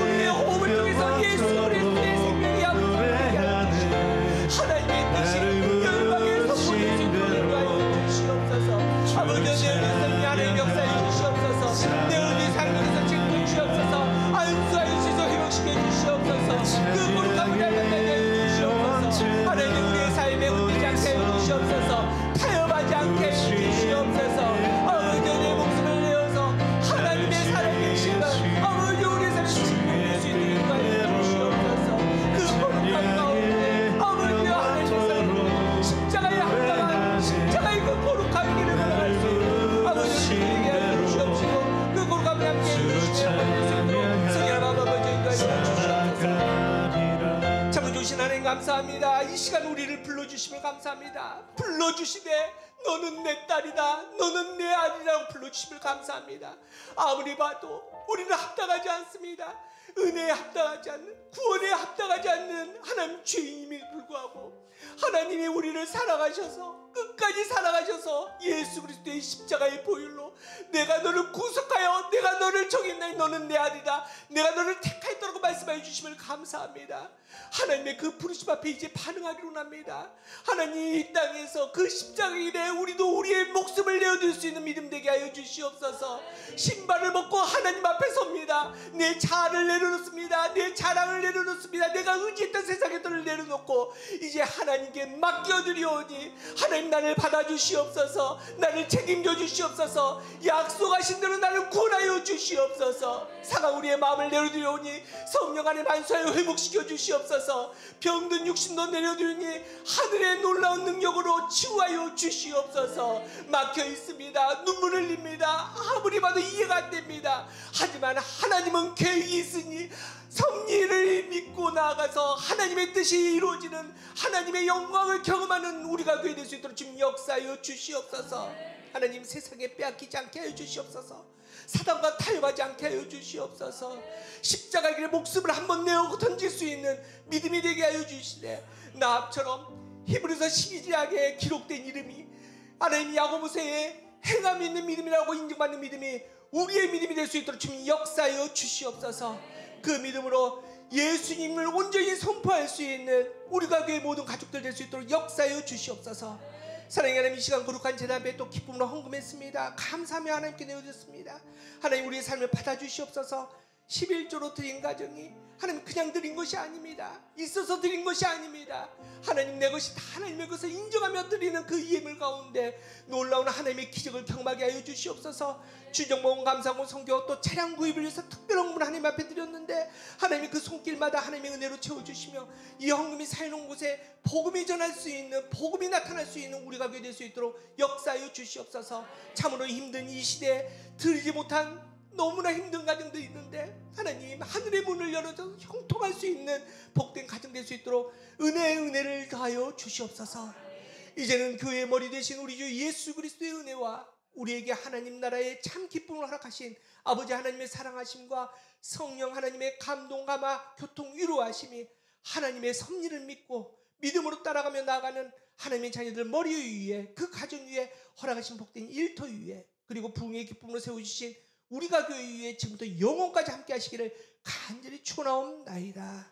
우리의 호흡을 통해서 예수 그리스도의 생명이 앞으로되게 하여 주시고 하나님의 뜻이 열방에 선포될 수 있도록 인도하여 주시옵소서. 아버지여, 내 은혜성이 하나님 역사해 주시옵소서. 내 은혜 삶에서 책임져 주시옵소서. 안수하여 주셔서 회복시켜 주시옵소서. 그 거룩한 은혜를 나타내 주시옵소서. 하나님, 우리의 삶에 흔들리지 않게 해 주시옵소서. 타협하지 않게 해 주시옵소서. 아버지여, 내 목숨을 내어서 하나님의 사랑의 시간 아버지여, 우리의 삶에 증명될 수 있도록 인도하여 주시옵소서. 그 거룩한 가운데 아버지여, 하나님의 사랑 십자가에 합당한 십자가의 그 거룩한 길을 걸어갈 수 있도록 아버지여, 우리에게 하여 주시옵시고 그 거룩함을 함께 해 주시며 걸릴 수 있도록 성령의 아버지여 인도하여 주시옵소서. 참 좋으신 하나님 감사합니다. 이 시간 우리를 불러주심을 감사합니다. 불러주시되 너는 내 딸이다, 너는 내 아들이라고 불러주심을 감사합니다. 아무리 봐도 우리는 합당하지 않습니다. 은혜에 합당하지 않는, 구원에 합당하지 않는 하나님 죄인임에 불구하고 하나님이 우리를 사랑하셔서 끝까지 사랑하셔서 예수 그리스도의 십자가의 보혈로 내가 너를 구속하여 내가 너를 정했나니 너는 내 아들이다, 내가 너를 택하였다고 말씀하여 주심을 감사합니다. 하나님의 그 부르심 앞에 이제 반응하기로 합니다. 하나님, 이 땅에서 그 십자가의 일에 우리도 우리의 목숨을 내어줄 수 있는 믿음 되게 하여 주시옵소서. 신발을 벗고 하나님 앞에 섭니다. 내 자아를 내려놓습니다. 내 자랑을 내려놓습니다. 내가 의지했던 세상의 것을 내려놓고 이제 하나님께 맡겨드리오니 하나님, 나를 받아주시옵소서. 나를 책임져 주시옵소서. 약속하신 대로 나를 구원하여 주시옵소서. 상한 우리의 마음을 내려드리오니 성령 안에 만수하여 회복시켜 주시옵소서. 병든 육신도 내려드리니 하늘의 놀라운 능력으로 치유하여 주시옵소서. 막혀 있습니다. 눈물 흘립니다. 아무리 봐도 이해가 안 됩니다. 하지만 하나님은 계획이 있으니 섭리를 믿고 나아가서 하나님의 뜻이 이루어지는 하나님의 영광을 경험하는 우리가 될 수 있도록 주님 역사하여 주시옵소서. 하나님, 세상에 빼앗기지 않게 하여 주시옵소서. 사단과 타협하지 않게 하여 주시옵소서. 십자가의 길에 목숨을 한번 내어 던질 수 있는 믿음이 되게 하여 주시되 나처럼 히브리서 12장에 기록된 이름이 하나님 야고보서에 행함이 있는 믿음이라고 인정받는 믿음이 우리의 믿음이 될 수 있도록 주님 역사하여 주시옵소서. 그 믿음으로 예수님을 온전히 선포할 수 있는 우리 가교의 모든 가족들 될 수 있도록 역사하여 주시옵소서. 사랑의 하나님, 이 시간 거룩한 제단 앞에 또 기쁨으로 헌금했습니다. 감사하며 하나님께 내어드렸습니다. 하나님, 우리의 삶을 받아주시옵소서. 11조로 드린 가정이 하나님 그냥 드린 것이 아닙니다. 있어서 드린 것이 아닙니다. 하나님, 내 것이 다 하나님의 것을 인정하며 드리는 그 예물 가운데 놀라운 하나님의 기적을 경험하게 하여 주시옵소서. 주정보험 감사원 선교 또 차량 구입을 위해서 특별한 헌금을 하나님 앞에 드렸는데 하나님이 그 손길마다 하나님의 은혜로 채워주시며 이 헌금이 사용한 곳에 복음이 전할 수 있는, 복음이 나타날 수 있는 우리가 될 수 있도록 역사하여 주시옵소서. 참으로 힘든 이 시대에 드리지 못한 너무나 힘든 가정들이 있는데 하나님, 하늘의 문을 열어서 형통할 수 있는 복된 가정 될 수 있도록 은혜를 더하여 주시옵소서. 이제는 교회의 머리 되신 우리 주 예수 그리스도의 은혜와 우리에게 하나님 나라의 참 기쁨을 허락하신 아버지 하나님의 사랑하심과 성령 하나님의 감동, 감화, 교통, 위로하심이 하나님의 섭리를 믿고 믿음으로 따라가며 나아가는 하나님의 자녀들 머리 위에, 그 가정 위에 허락하신 복된 일터 위에, 그리고 부흥의 기쁨으로 세워주신 우리가 교회 위에 지금부터 영원까지 함께 하시기를 간절히 축원하옵나이다.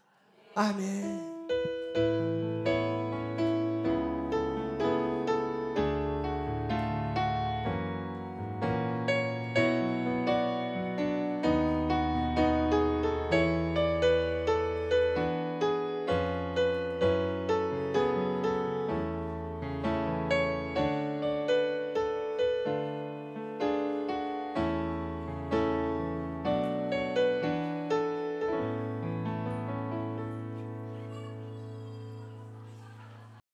아멘.